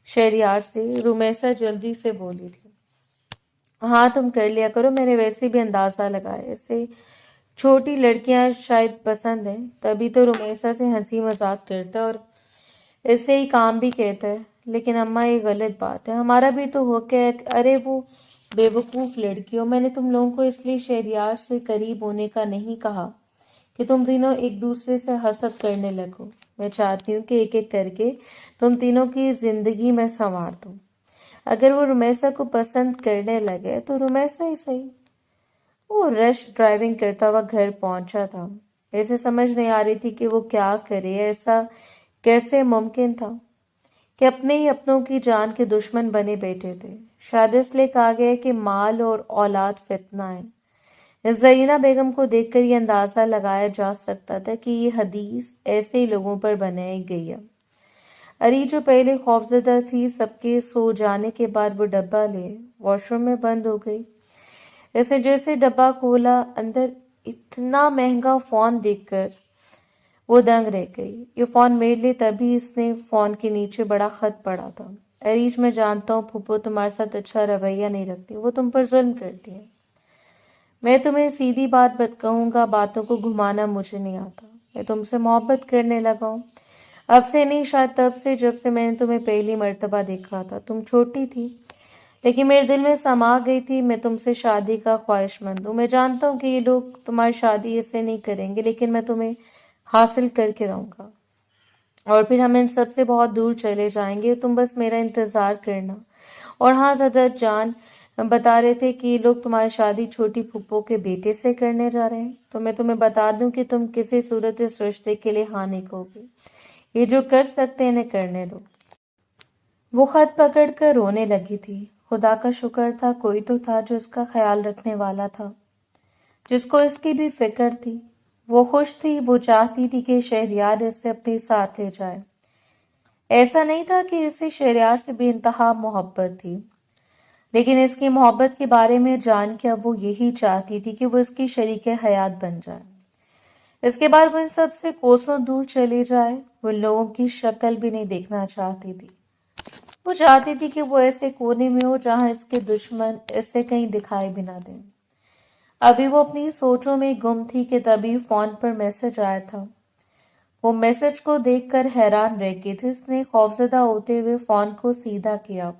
S1: شہریار سے؟ رومیسا جلدی سے بولی تھی۔ ہاں تم کر لیا کرو، میں نے ویسے بھی اندازہ لگایا اسے چھوٹی لڑکیاں شاید پسند ہیں، تبھی تو رومیسا سے ہنسی مذاق کرتا ہے اور اسے ہی کام بھی کہتا ہے۔ لیکن اماں یہ غلط بات ہے، ہمارا بھی تو حق ہے۔ ارے وہ بے وقوف لڑکیوں، میں نے تم لوگوں کو اس لیے شہریار سے قریب ہونے کا نہیں کہا کہ تم تینوں ایک دوسرے سے حسد کرنے لگو۔ میں چاہتی ہوں کہ ایک ایک کر کے تم تینوں کی زندگی میں سنوار دوں۔ اگر وہ رومیسا کو پسند کرنے لگے تو رومیسا ہی صحیح۔ وہ رش ڈرائیونگ کرتا ہوا گھر پہنچا تھا، اسے سمجھ نہیں آ رہی تھی کہ وہ کیا کرے۔ ایسا کیسے ممکن تھا کہ اپنے ہی اپنوں کی جان کے دشمن بنے بیٹھے تھے؟ شاید اس لیے کہا گیا کہ مال اور اولاد فتنہ ہے۔ زرینہ بیگم کو دیکھ کر یہ اندازہ لگایا جا سکتا تھا کہ یہ حدیث ایسے ہی لوگوں پر بنائی گئی ہے۔ اری جو پہلے خوفزدہ تھی، سب کے سو جانے کے بعد وہ ڈبہ لے واش روم میں بند ہو گئی۔ اس نے جیسے ڈبہ کھولا، اندر اتنا مہنگا فون دیکھ کر وہ دنگ رہ گئی۔ یہ فون میرے لیے، تبھی اس نے فون کے نیچے بڑا خط پڑا تھا۔ اریج، میں جانتا ہوں پھوپھو تمہارے ساتھ اچھا رویہ نہیں رکھتی، وہ تم پر ظلم کرتی ہے۔ میں تمہیں سیدھی بات کہوں گا، باتوں کو گھمانا مجھے نہیں آتا۔ میں تم سے محبت کرنے لگا ہوں، اب سے نہیں، شاید تب سے جب سے میں نے تمہیں پہلی مرتبہ دیکھا تھا۔ تم چھوٹی تھی لیکن میرے دل میں سما گئی تھی۔ میں تم سے شادی کا خواہش مند ہوں۔ میں جانتا ہوں کہ یہ لوگ تمہاری شادی اس سے نہیں کریں گے، لیکن میں تمہیں حاصل کر کے رہوں گا، اور پھر ہم ان سب سے بہت دور چلے جائیں گے، تم بس میرا انتظار کرنا۔ اور ہاں، حضرت جان بتا رہے تھے کہ یہ لوگ تمہاری شادی چھوٹی پھوپھو کے بیٹے سے کرنے جا رہے ہیں، تو میں تمہیں بتا دوں کہ تم کسی صورت اس رشتے کے لیے ہاں نہیں کہو گی۔ یہ جو کر سکتے ہیں انہیں کرنے دو۔ وہ خط پکڑ کر رونے لگی تھی۔ خدا کا شکر تھا کوئی تو تھا جو اس کا خیال رکھنے والا تھا، جس کو اس کی بھی فکر تھی۔ وہ خوش تھی، وہ چاہتی تھی کہ شہریار اسے اپنے ساتھ لے جائے۔ ایسا نہیں تھا کہ اسے شہریار سے بے انتہا محبت تھی، لیکن اس کی محبت کے بارے میں جان کے اب وہ یہی چاہتی تھی کہ وہ اس کی شریک حیات بن جائے۔ اس کے بعد وہ ان سب سے کوسوں دور چلی جائے۔ وہ لوگوں کی شکل بھی نہیں دیکھنا چاہتی تھی۔ وہ چاہتی تھی کہ وہ ایسے کونے میں ہو جہاں اس کے دشمن اس سے کہیں دکھائی بھی نہ دیں۔ ابھی وہ اپنی سوچوں میں گم تھی کہ تبھی فون پر میسج آیا تھا۔ وہ میسج کو دیکھ کر حیران رہ گئی تھی۔ اس نے خوفزدہ ہوتے ہوئے فون کو سیدھا کیا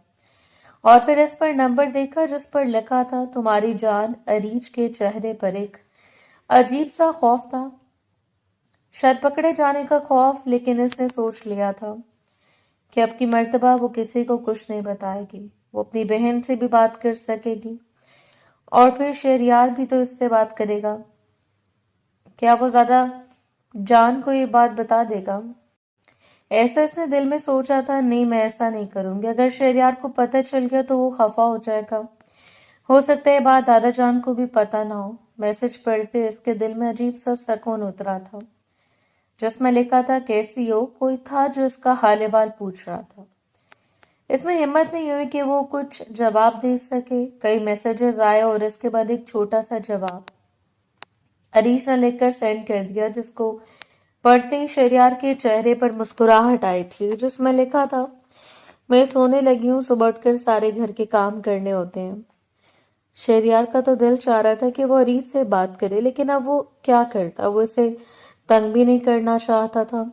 S1: اور پھر اس پر نمبر دیکھا جس پر لکھا تھا تمہاری جان عریج کے چہرے پر ایک عجیب سا خوف تھا، شاید پکڑے جانے کا خوف، لیکن اس نے سوچ لیا تھا کہ اب کی مرتبہ وہ کسی کو کچھ نہیں بتائے گی۔ وہ اپنی بہن سے بھی بات کر سکے گی اور پھر شہریار بھی تو اس سے بات کرے گا۔ کیا وہ زیادہ جان کو یہ بات بتا دے گا؟ ایسا اس نے دل میں سوچا تھا۔ نہیں، میں ایسا نہیں کروں گی۔ اگر شہریار کو پتہ چل گیا تو وہ خفا ہو جائے گا۔ ہو سکتا ہے بات دادا جان کو بھی پتہ نہ ہو۔ میسج پڑھتے اس کے دل میں عجیب سا سکون اترا تھا، جس میں لکھا تھا کیسی ہو؟ کوئی تھا جو اس کا حال احوال پوچھ رہا تھا۔ اس میں ہمت نہیں ہوئی کہ وہ کچھ جواب دے سکے۔ کئی میسجز آئے اور اس کے بعد ایک چھوٹا سا جواب عریش نے لکھ کر سینڈ کر دیا، جس کو پڑھتے ہی شہریار کے چہرے پر مسکراہٹ آئی تھی، جس میں لکھا تھا میں سونے لگی ہوں، صبح اٹھ کر سارے گھر کے کام کرنے ہوتے ہیں۔ شہریار کا تو دل چاہ رہا تھا کہ وہ عریش سے بات کرے، لیکن اب وہ کیا کرتا؟ وہ اسے تنگ بھی نہیں کرنا چاہتا تھا،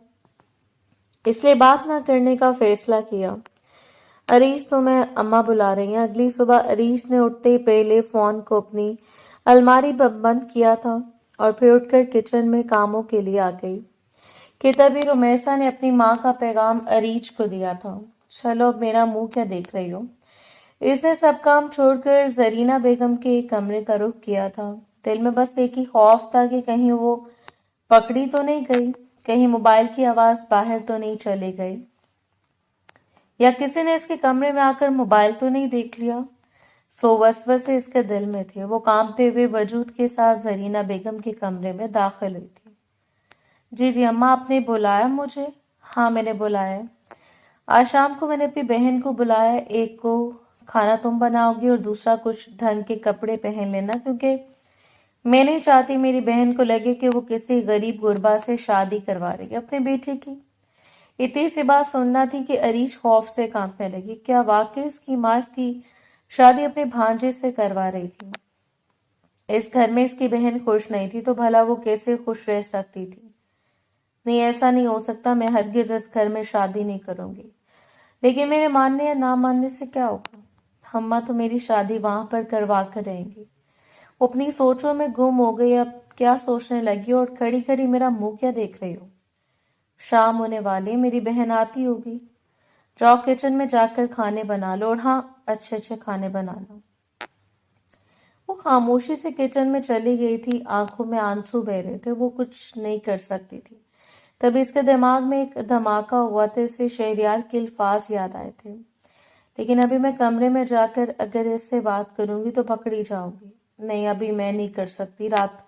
S1: اس لیے بات نہ کرنے کا فیصلہ کیا۔ عریش تو میں اماں بلا رہی ہیں۔ اگلی صبح عریش نے اٹھتے پہلے فون کو اپنی الماری پر بند کیا تھا اور پھر اٹھ کر کچن میں کاموں کے لیے آ گئی کہ تبھی رمیسا نے اپنی ماں کا پیغام عریش کو دیا تھا۔ چلو اب میرا منہ کیا دیکھ رہی ہو؟ اس نے سب کام چھوڑ کر زرینہ بیگم کے کمرے کا رخ کیا تھا۔ دل میں بس ایک ہی خوف تھا کہ کہیں وہ پکڑی تو نہیں گئی، کہیں موبائل کی آواز باہر تو نہیں چلی گئی، یا کسی نے اس کے کمرے میں آ کر موبائل تو نہیں دیکھ لیا۔ سو وسوسے اس کے دل میں تھے۔ وہ کانپتے ہوئے وجود کے ساتھ زرینہ بیگم کے کمرے میں داخل ہوئی تھی۔ جی اماں، آپ نے بلایا مجھے؟ ہاں، میں نے بلایا۔ آج شام کو میں نے اپنی بہن کو بلایا، ایک کو کھانا تم بناؤ گی اور دوسرا کچھ ڈھنگ کے کپڑے پہن لینا، کیونکہ میں نہیں چاہتی میری بہن کو لگے کہ وہ کسی غریب غربا سے شادی کروا رہی ہے اپنے بیٹے کی۔ اتنی سی بات سننا تھی کہ عریش خوف سے کانپنے لگی۔ کیا واقعی اس کی ماں اس کی شادی اپنے بھانجے سے کروا رہی تھی؟ اس گھر میں اس کی بہن خوش نہیں تھی تو بھلا وہ کیسے خوش رہ سکتی تھی؟ نہیں، ایسا نہیں ہو سکتا، میں ہرگز اس گھر میں شادی نہیں کروں گی۔ لیکن میرے ماننے یا نہ ماننے سے کیا ہوگا؟ اماں تو میری شادی وہاں پر کروا کر رہیں گی۔ وہ اپنی سوچوں میں گم ہو گئی۔ اب کیا سوچنے لگی اور کھڑی کھڑی میرا منہ کیا دیکھ رہی ہو؟ شام ہونے والی، میری بہن آتی ہوگی، جاؤ کچن میں جا کر کھانے بنا لو، اور ہاں، اچھے کھانے بنانا۔ وہ خاموشی سے کچن میں چلی گئی تھی۔ آنکھوں میں آنسو بہ رہے تھے، وہ کچھ نہیں کر سکتی تھی۔ تبھی اس کے دماغ میں ایک دھماکہ ہوا تھا۔ اسے شہریار کے الفاظ یاد آئے تھے، لیکن ابھی میں کمرے میں جا کر اگر اس سے بات کروں گی تو پکڑی جاؤں گی۔ نہیں، ابھی میں نہیں کر سکتی۔ رات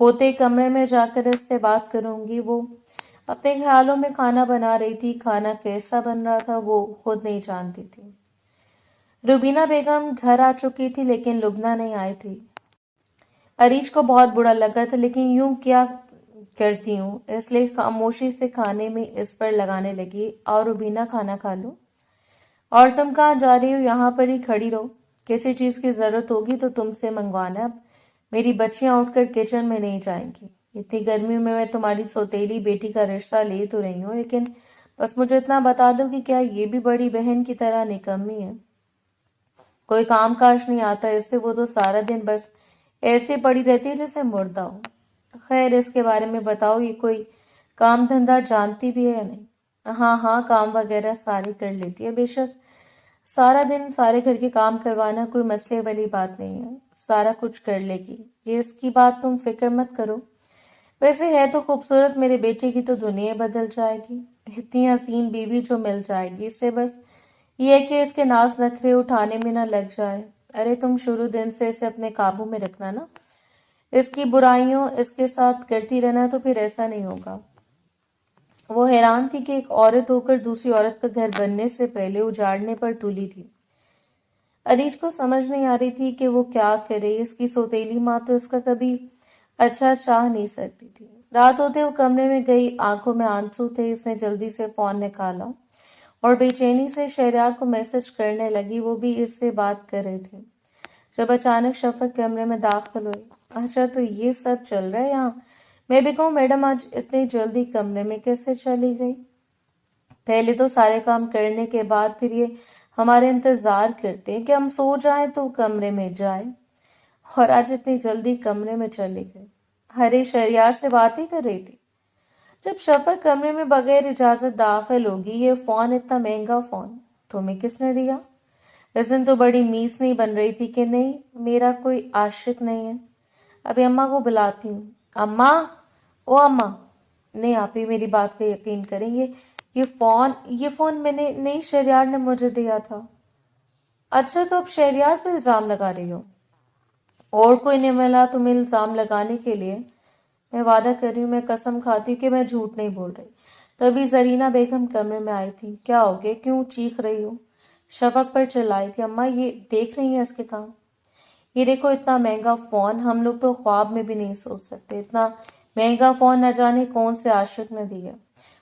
S1: ہوتے کمرے میں جا کر اس سے بات کروں گی۔ وہ اپنے خیالوں میں کھانا بنا رہی تھی۔ کھانا کیسا بن رہا تھا وہ خود نہیں جانتی تھی۔ روبینہ بیگم گھر آ چکی تھی، لیکن لبنہ نہیں آئی تھی۔ عریش کو بہت برا لگا تھا، لیکن یوں کیا کرتی ہوں، اس لیے خاموشی سے کھانے میں اس پر لگانے لگی۔ اور روبینہ، کھانا کھا لو۔ اور تم کہاں جا رہی ہو؟ یہاں پر ہی کھڑی رہو، کسی چیز کی ضرورت ہوگی تو تم سے منگوانا۔ اب میری بچیاں اٹھ کر کچن میں نہیں جائیں گی۔ اتنی گرمیوں میں تمہاری سوتیلی بیٹی کا رشتہ لے تو رہی ہوں، لیکن بس مجھے اتنا بتا دو کہ کیا یہ بھی بڑی بہن کی طرح نکمی ہے؟ کوئی کام کاج نہیں آتا اسے، وہ تو سارا دن بس ایسے پڑی رہتی ہے جیسے مردہ ہو۔ خیر، اس کے بارے میں بتاؤ، یہ کوئی کام دھندا جانتی بھی ہے یا نہیں؟ ہاں، کام وغیرہ سارے کر لیتی ہے۔ بے شک سارا دن سارے گھر کے کام کروانا کوئی مسئلے والی بات نہیں ہے، سارا کچھ کر لے گی، یہ اس کی بات تم فکر مت کرو۔ ویسے ہے تو خوبصورت، میرے بیٹے کی تو دنیا بدل جائے گی، اتنی حسین بیوی جو مل جائے گی اسے، بس یہ ہے کہ اس کے ناز نخرے اٹھانے میں نہ لگ جائے۔ ارے تم شروع دن سے اسے اپنے قابو میں رکھنا نا، اس کی برائیوں اس کے ساتھ کرتی رہنا تو پھر ایسا نہیں ہوگا۔ وہ حیران تھی کہ ایک عورت ہو کر دوسری عورت کا گھر بننے سے پہلے اجاڑنے پر تلی تھی۔ عریج کو سمجھ نہیں آ رہی تھی کہ وہ کیا کرے، اس کی سوتیلی ماں تو اس کا کبھی اچھا چاہ نہیں سکتی تھی۔ رات ہوتے وہ کمرے میں گئی، آنکھوں میں آنسو تھے۔ اس نے جلدی سے فون نکالا اور بے چینی سے شہریار کو میسج کرنے لگی، وہ بھی اس سے بات کر رہے تھے جب اچانک شفق کمرے میں داخل ہوئی۔ اچھا تو یہ سب چل رہا ہے یہاں؟ میں بھی کہوں میڈم آج اتنی جلدی کمرے میں کیسے چلی گئی؟ پہلے تو سارے کام کرنے کے بعد پھر یہ ہمارے انتظار کرتے ہیں کہ ہم سو جائیں تو کمرے میں جائیں، اور آج اتنی جلدی کمرے میں چلی گئی۔ ہرے شہریار سے بات ہی کر رہی تھی جب شفق کمرے میں بغیر اجازت داخل ہوگی۔ یہ فون، اتنا مہنگا فون تمہیں کس نے دیا؟ اس دن تو بڑی میس نہیں بن رہی تھی کہ نہیں میرا کوئی عاشق نہیں ہے؟ ابھی اماں کو بلاتی ہوں۔ اماں، او اماں! نہیں آپ ہی میری بات کا یقین کریں، یہ فون میں نے نہیں، شہریار نے مجھے دیا تھا۔ اچھا تو اب شہریار پہ الزام لگا رہی ہو؟ اور کوئی نہیں ملا تمہیں الزام لگانے کے لیے؟ میں وعدہ کر رہی ہوں، میں قسم کھاتی ہوں کہ میں جھوٹ نہیں بول رہی۔ تبھی زرینہ بیگم کمرے میں آئی تھی۔ کیا ہو گیا، کیوں چیخ رہی ہو؟ شفق پر چلائی تھی۔ اماں یہ دیکھ رہی ہیں اس کے کام؟ یہ دیکھو اتنا مہنگا فون، ہم لوگ تو خواب میں بھی نہیں سوچ سکتے اتنا مہنگا فون نہ جانے کون سے عاشق نے دیا،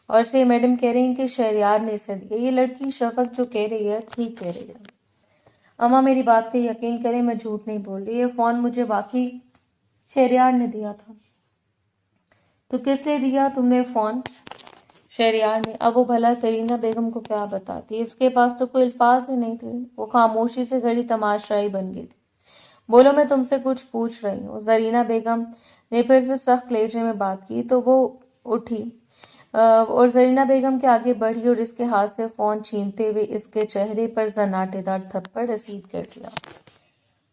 S1: اور سے میڈم کہہ رہی ہیں کہ شہریار نے اسے دیا۔ یہ لڑکی شفق جو کہہ رہی ہے ٹھیک کہہ رہی ہے۔ اماں میری بات پہ یقین کریں، میں جھوٹ نہیں بول رہی، یہ فون مجھے واقعی شہریار نے دیا تھا۔ تو کس نے دیا تم نے فون؟ شہریار نے۔ اب وہ بھلا زرینہ بیگم کو کیا بتاتی، اس کے پاس تو کوئی الفاظ ہی نہیں تھے۔ وہ خاموشی سے گھڑی تماشائی بن گئی تھی۔ بولو، میں تم سے کچھ پوچھ رہی ہوں۔ زرینہ بیگم نے پھر سے سخت لہجے میں بات کی تو وہ اٹھی اور زرینہ بیگم کے آگے بڑھی اور اس کے ہاتھ سے فون چھینتے ہوئے اس کے چہرے پر زناٹے دار تھپڑ رسید کر دیا۔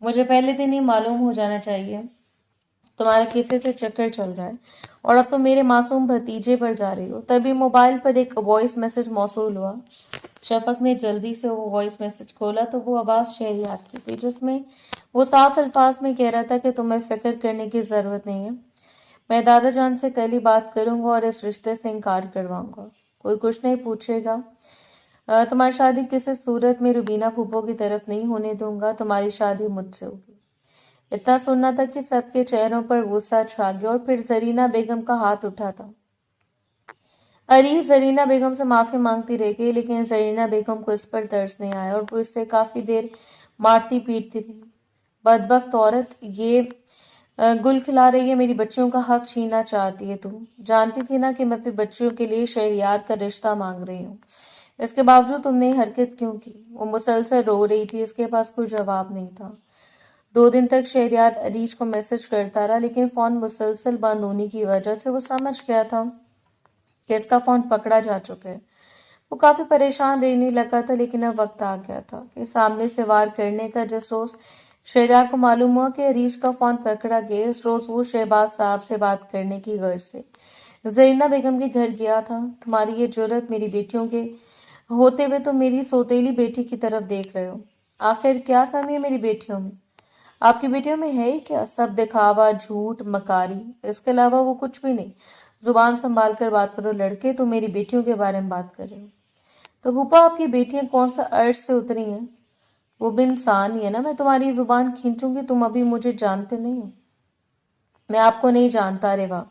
S1: مجھے پہلے دن ہی معلوم ہو جانا چاہیے تمہارا کسی سے چکر چل رہا ہے، اور اب تو میرے معصوم بھتیجے پر جا رہی ہو۔ تبھی موبائل پر ایک وائس میسج موصول ہوا۔ شفق نے جلدی سے وہ وائس میسج کھولا تو وہ آواز شہریار کی تھی، جس میں وہ صاف الفاظ میں کہہ رہا تھا کہ تمہیں فکر کرنے کی ضرورت نہیں ہے، میں دادا جان سے کل ہی بات کروں گا اور اس رشتے سے انکار کرواؤں گا۔ کوئی کچھ نہیں پوچھے گا، تمہاری شادی کسی صورت میں روبینہ پھوپھو کی طرف نہیں ہونے دوں گا، تمہاری شادی مجھ سے ہوگی۔ اتنا سننا تھا کہ سب کے چہروں پر غصہ چھا گیا، اور پھر زرینہ بیگم کا ہاتھ اٹھا تھا۔ عریض زرینہ بیگم سے معافی مانگتی رہ گئی، لیکن زرینہ بیگم کو اس پر ترس نہیں آیا اور وہ اس سے کافی دیر مارتی پیٹتی رہی۔ بدبخت عورت، یہ گل کھلا رہی ہے، میری بچیوں کا حق چھیننا چاہتی ہے۔ تم جانتی تھی نا کہ میں اپنی بچیوں کے لیے شہریار کا رشتہ مانگ رہی ہوں، اس کے باوجود تم نے حرکت کیوں کی؟ وہ مسلسل رو رہی تھی، اس کے پاس کوئی جواب نہیں تھا۔ 2 دن تک شہریار عریج کو میسج کرتا رہا، لیکن فون مسلسل بند ہونے کی وجہ سے وہ سمجھ گیا تھا کہ اس کا فون پکڑا جا چکا ہے۔ وہ کافی پریشان رہنے لگا تھا، لیکن اب وقت آ گیا تھا کہ سامنے سے وار کرنے کا۔ جس روز شہریار کو معلوم ہوا کہ عریج کا فون پکڑا گیا، اس روز وہ شہباز صاحب سے بات کرنے کی غرض سے زرینہ بیگم کے گھر گیا تھا۔ تمہاری یہ جرأت، میری بیٹیوں کے ہوتے ہوئے تم میری سوتیلی بیٹی کی طرف دیکھ رہے ہو۔ آخر کیا کمی ہے میری بیٹیوں میں؟ آپ کی بیٹیوں میں ہے ہی کیا؟ سب دکھاوا، جھوٹ، مکاری، اس کے علاوہ وہ کچھ بھی نہیں۔ زبان سنبھال کر بات کرو لڑکے، تم میری بیٹیوں کے بارے میں بات کر رہے ہو۔ تو پھوپھا آپ کی بیٹیاں کون سا عرش سے اتری ہیں؟ وہ بھی انسان ہی ہے نا، میں تمہاری زبان کھینچوں گی؟ تم ابھی مجھے جانتے نہیں ہو۔ میں آپ کو نہیں جانتا۔ ارے واہ،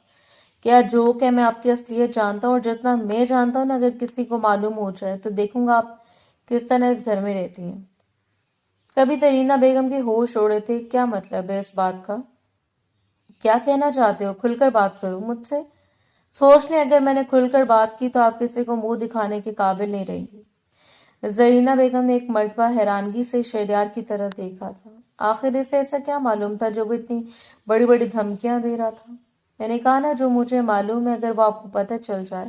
S1: کیا جوک ہے، میں آپ کی اصلیت جانتا ہوں، اور جتنا میں جانتا ہوں نا، اگر کسی کو معلوم ہو جائے تو دیکھوں گا آپ کس طرح اس گھر میں رہتی ہیں۔ کبھی زرینہ بیگم کے ہوش اڑے تھے۔ کیا مطلب ہے اس بات کا؟ کیا کہنا چاہتے ہو؟ کھل کر بات کرو مجھ سے۔ سوچ لیں اگر میں نے کھل کر بات کی تو آپ کسی کو منہ دکھانے کے قابل نہیں رہیں گی۔ زرینہ بیگم نے ایک مرتبہ حیرانگی سے شہریار کی طرف دیکھا تھا۔ آخر اسے ایسا کیا معلوم تھا جو وہ اتنی بڑی بڑی دھمکیاں دے رہا تھا؟ میں نے کہا نا، جو مجھے معلوم ہے اگر وہ آپ کو پتہ چل جائے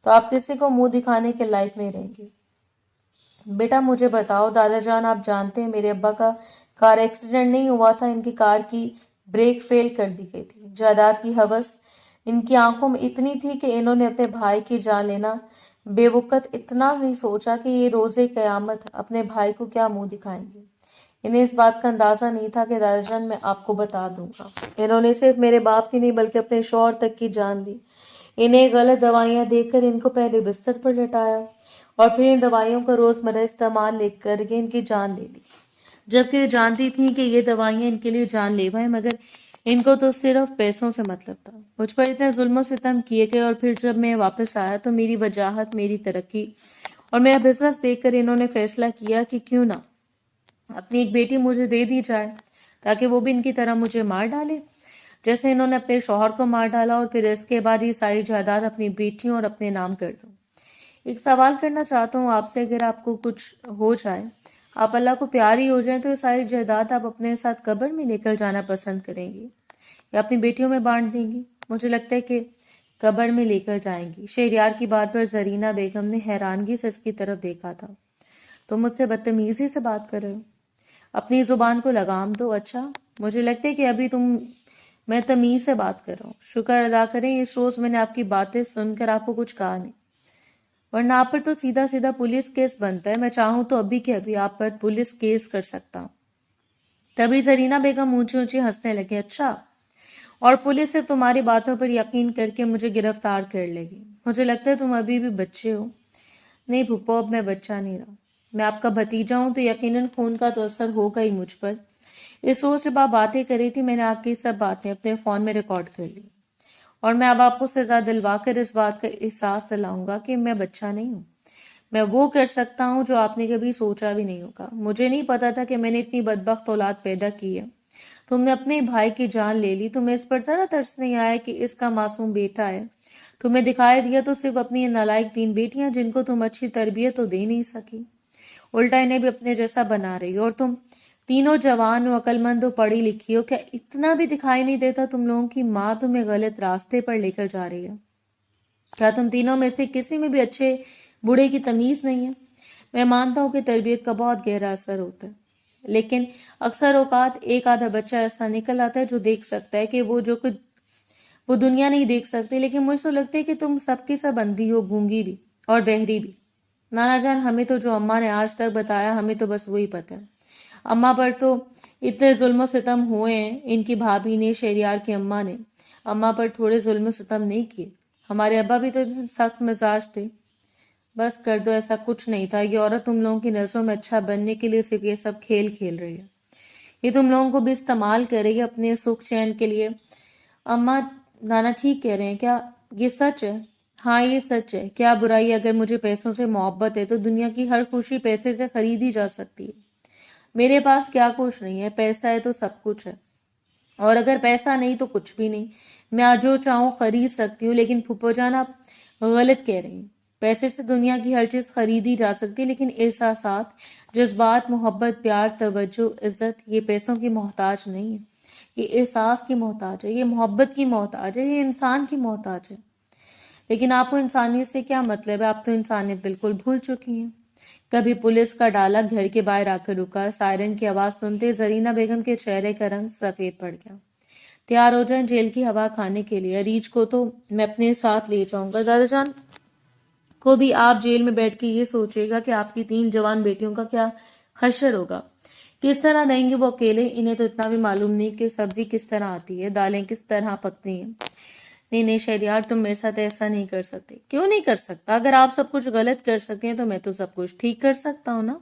S1: تو آپ کسی کو منہ دکھانے کے لائق نہیں رہیں گے۔ بیٹا مجھے بتاؤ، دادا جان آپ جانتے ہیں میرے ابا کا کار ایکسیڈنٹ نہیں ہوا تھا، ان کی کار کی بریک فیل کر دی گئی تھی۔ جائیداد کی ہوس ان کی آنکھوں میں اتنی تھی کہ انہوں نے اپنے بھائی کی جان لینا بے وقت اتنا نہیں سوچا کہ یہ روزے قیامت اپنے بھائی کو کیا منہ دکھائیں گے۔ انہیں اس بات کا اندازہ نہیں تھا کہ دادا جان میں آپ کو بتا دوں گا۔ انہوں نے صرف میرے باپ کی نہیں بلکہ اپنے شوہر تک کی جان دی۔ انہیں غلط دوائیاں دے کر ان کو پہلے بستر پر لٹایا اور پھر ان دوائیوں کا روزمرہ استعمال لے کر کے ان کی جان لے لی، جبکہ یہ جانتی تھیں کہ یہ دوائیاں ان کے لیے جان لیوا ہیں، مگر ان کو تو صرف پیسوں سے مطلب تھا۔ مجھ پر اتنے ظلم و ستم کیے گئے اور پھر جب میں واپس آیا تو میری وجاہت، میری ترقی اور میرا بزنس دیکھ کر انہوں نے فیصلہ کیا کہ کیوں نہ اپنی ایک بیٹی مجھے دے دی جائے تاکہ وہ بھی ان کی طرح مجھے مار ڈالے جیسے انہوں نے اپنے شوہر کو مار ڈالا، اور پھر اس کے بعد یہ ساری جائیداد اپنی بیٹیوں اور اپنے نام کر دوں۔ ایک سوال کرنا چاہتا ہوں آپ سے، اگر آپ کو کچھ ہو جائے، آپ اللہ کو پیاری ہو جائیں، تو یہ ساری جائیداد آپ اپنے ساتھ قبر میں لے کر جانا پسند کریں گی یا اپنی بیٹیوں میں بانٹ دیں گی؟ مجھے لگتا ہے کہ قبر میں لے کر جائیں گی۔ شہریار کی بات پر زرینہ بیگم نے حیرانگی سے اس کی طرف دیکھا تھا۔ تم مجھ سے بدتمیزی سے بات کر رہے ہو؟ اپنی زبان کو لگام دو۔ اچھا، مجھے لگتا ہے کہ ابھی میں تمیز سے بات کر رہا ہوں۔ شکر ادا کریں اس روز میں نے آپ کی باتیں سن کر آپ کو کچھ کہا نہیں، ورنہ آپ پر تو سیدھا سیدھا پولیس کیس بنتا ہے۔ میں چاہوں تو ابھی کے ابھی آپ پر پولیس کیس کر سکتا ہوں۔ تبھی زرینہ بیگم اونچی اونچی ہنسنے لگے۔ اچھا، اور پولیس سے تمہاری باتوں پر یقین کر کے مجھے گرفتار کر لے گی؟ مجھے لگتا ہے تم ابھی بھی بچے ہو۔ نہیں پھپھو، اب میں بچہ نہیں رہا، میں آپ کا بھتیجا ہوں، تو یقیناً خون کا تو اثر ہوگا ہی مجھ پر۔ اس روز جب آپ باتیں کری تھی میں نے آپ کی سب باتیں اپنے فون میں ریکارڈ کر لی، اور میں اب آپ کو سزا دلوا کر اس بات کا احساس دلاؤں گا کہ میں بچہ نہیں ہوں۔ میں وہ کر سکتا ہوں جو آپ نے کبھی سوچا بھی نہیں ہوگا۔ مجھے نہیں پتا تھا کہ میں نے اتنی بدبخت اولاد پیدا کی ہے۔ تم نے اپنے بھائی کی جان لے لی، تمہیں اس پر ذرا ترس نہیں آیا کہ اس کا معصوم بیٹا ہے؟ تمہیں دکھائی دیا تو صرف اپنی نالائق 3 بیٹیاں جن کو تم اچھی تربیت تو دے نہیں سکی، الٹا انہیں بھی اپنے جیسا بنا رہی ہو، اور تم تینوں جوان ہو، عقل مند ہو، پڑھی لکھی ہو۔ کیا اتنا بھی دکھائی نہیں دیتا تم لوگوں کی ماں تمہیں غلط راستے پر لے کر جا رہی ہے؟ کیا تم تینوں میں سے کسی میں بھی اچھے بوڑھے کی تمیز نہیں ہے؟ میں مانتا ہوں کہ تربیت کا بہت گہرا اثر ہوتا ہے، لیکن اکثر اوقات ایک آدھا بچہ ایسا نکل آتا ہے جو دیکھ سکتا ہے کہ وہ جو کچھ وہ دنیا نہیں دیکھ سکتے۔ لیکن مجھے تو لگتا ہے کہ تم سب کی سب اندھی ہو، گونگی بھی اور بہری بھی۔ نانا جان، ہمیں تو جو اماں نے آج تک بتایا ہمیں تو بس وہی پتہ ہے۔ اماں پر تو اتنے ظلم و ستم ہوئے ہیں، ان کی بھابھی نے، شہریار کی اماں نے اماں پر تھوڑے ظلم و ستم نہیں کیے۔ ہمارے ابا بھی تو سخت مزاج تھے۔ بس کر دو، ایسا کچھ نہیں تھا۔ یہ عورت تم لوگوں کی نظروں میں اچھا بننے کے لیے صرف یہ سب کھیل کھیل رہی ہے، یہ تم لوگوں کو بھی استعمال کر رہی ہے اپنے سکھ چین کے لیے۔ اماں، نانا ٹھیک کہہ رہے ہیں، کیا یہ سچ ہے؟ ہاں یہ سچ ہے۔ کیا برائی؟ اگر مجھے پیسوں سے محبت ہے تو دنیا کی ہر خوشی پیسے سے خریدی جا سکتی ہے۔ میرے پاس کیا کچھ نہیں ہے، پیسہ ہے تو سب کچھ ہے، اور اگر پیسہ نہیں تو کچھ بھی نہیں۔ میں آج جو چاہوں خرید سکتی ہوں، لیکن پھپھو جان آپ غلط کہہ رہے ہیں۔ پیسے سے دنیا کی ہر چیز خریدی جا سکتی ہے، لیکن احساسات، جذبات، محبت، پیار، توجہ، عزت، یہ پیسوں کی محتاج نہیں ہے، یہ احساس کی محتاج ہے، یہ محبت کی محتاج ہے، یہ انسان کی محتاج ہے۔ لیکن آپ کو انسانیت سے کیا مطلب ہے؟ آپ تو انسانیت بالکل بھول چکی ہیں۔ کبھی پولیس کا ڈالا گھر کے باہر آ کر رکا۔ سائرن کی آواز سنتے زرینہ بیگم کے چہرے کا رنگ سفید پڑ گیا۔ تیار ہو جائیں جیل کی ہوا کھانے کے لیے، عریج کو تو میں اپنے ساتھ لے جاؤں گا۔ دادا جان کو بھی آپ جیل میں بیٹھ کے یہ سوچے گا کہ آپ کی 3 جوان بیٹیوں کا کیا حشر ہوگا، کس طرح رہیں گے وہ اکیلے۔ انہیں تو اتنا بھی معلوم نہیں کہ سبزی کس طرح آتی ہے، دالیں کس طرح پکتی ہیں۔ نہیں نہیں شہریار، تم میرے ساتھ ایسا نہیں کر سکتے۔ کیوں نہیں کر سکتا؟ اگر آپ سب کچھ غلط کر سکتے ہیں تو میں تو سب کچھ ٹھیک کر سکتا ہوں نا۔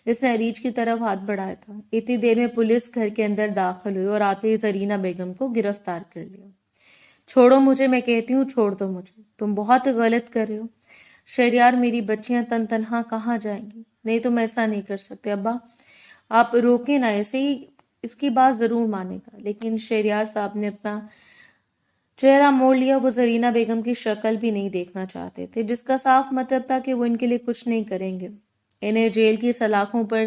S1: اس نے عریج کی طرف ہاتھ بڑھایا تھا۔ اتنی دیر میں پولیس گھر کے اندر داخل ہوئی اور آتے ہی زرینہ بیگم کو گرفتار کر لیا۔ چھوڑو مجھے، میں کہتی ہوں چھوڑ دو مجھے، تم بہت غلط کر رہے ہو۔ شہریار، میری بچیاں تن تنہا کہاں جائیں گی؟ نہیں تم ایسا نہیں کر سکتے ابا، آپ روکیں نا اسے، اس کی بات ضرور مانے گا۔ لیکن شہریار صاحب نے اپنا چہرہ موڑ لیا۔ وہ زرینہ بیگم کی شکل بھی نہیں دیکھنا چاہتے تھے، جس کا صاف مطلب تھا کہ وہ ان کے لیے کچھ نہیں کریں گے۔ انہیں جیل کی سلاخوں پر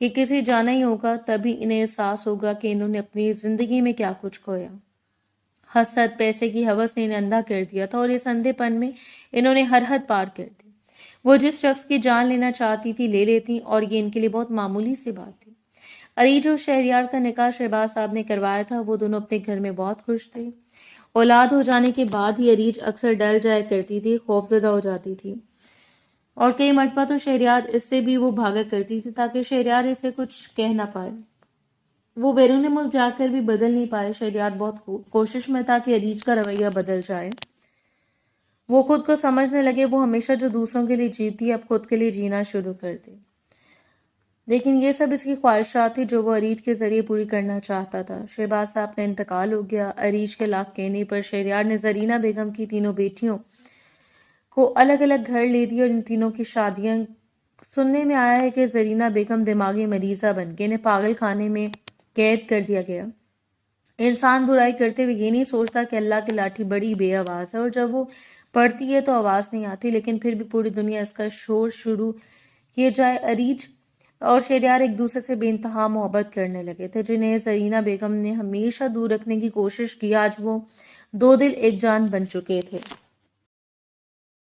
S1: یہ کسی جانا ہی ہوگا، تبھی انہیں احساس ہوگا کہ انہوں نے اپنی زندگی میں کیا کچھ کھویا۔ حسد، پیسے کی ہوس نے انہیں اندھا کر دیا تھا، اور اس اندھے پن میں انہوں نے ہر حد پار کر دی۔ وہ جس شخص کی جان لینا چاہتی تھی لے لیتی، اور یہ ان کے لیے بہت معمولی سی بات تھی۔ عریج اور شہریار کا نکاح شہباز صاحب نے کروایا تھا۔ وہ دونوں اپنے گھر میں بہت خوش تھے۔ اولاد ہو جانے کے بعد ہی عریج اکثر ڈر جایا کرتی تھی، خوفزدہ ہو جاتی تھی۔ اور کئی مرتبہ تو شہریار اس سے بھی وہ بھاگا کرتی تھی تاکہ شہریار اسے کچھ کہہ نہ پائے۔ وہ بیرون ملک جا کر بھی بدل نہیں پائے۔ شہریار بہت کوشش میں تھا کہ عریج کا رویہ بدل جائے، وہ خود کو سمجھنے لگے وہ ہمیشہ جو دوسروں کے لیے جیتی اب خود کے لیے جینا شروع کر دے۔ لیکن یہ سب اس کی خواہشات تھی جو وہ عریج کے ذریعے پوری کرنا چاہتا تھا۔ شہباز صاحب کا انتقال ہو گیا۔ عریج کے لاکھ کہنے پر شہریار نے زرینہ بیگم کی تینوں بیٹیوں کو الگ الگ گھر لے دی اور ان تینوں کی شادیاں۔ سننے میں آیا ہے کہ زرینہ بیگم دماغی مریضہ بن کے انہیں پاگل خانے میں قید کر دیا گیا۔ انسان برائی کرتے ہوئے یہ نہیں سوچتا کہ اللہ کی لاٹھی بڑی بے آواز ہے اور جب وہ پڑتی ہے تو آواز نہیں آتی، لیکن پھر بھی پوری دنیا اس کا شور شروع کیے جائے۔ عریج اور شہریار ایک دوسرے سے بے انتہا محبت کرنے لگے تھے، جنہیں زرینہ بیگم نے ہمیشہ دور رکھنے کی کوشش کی۔ آج وہ دو دل ایک جان بن چکے تھے۔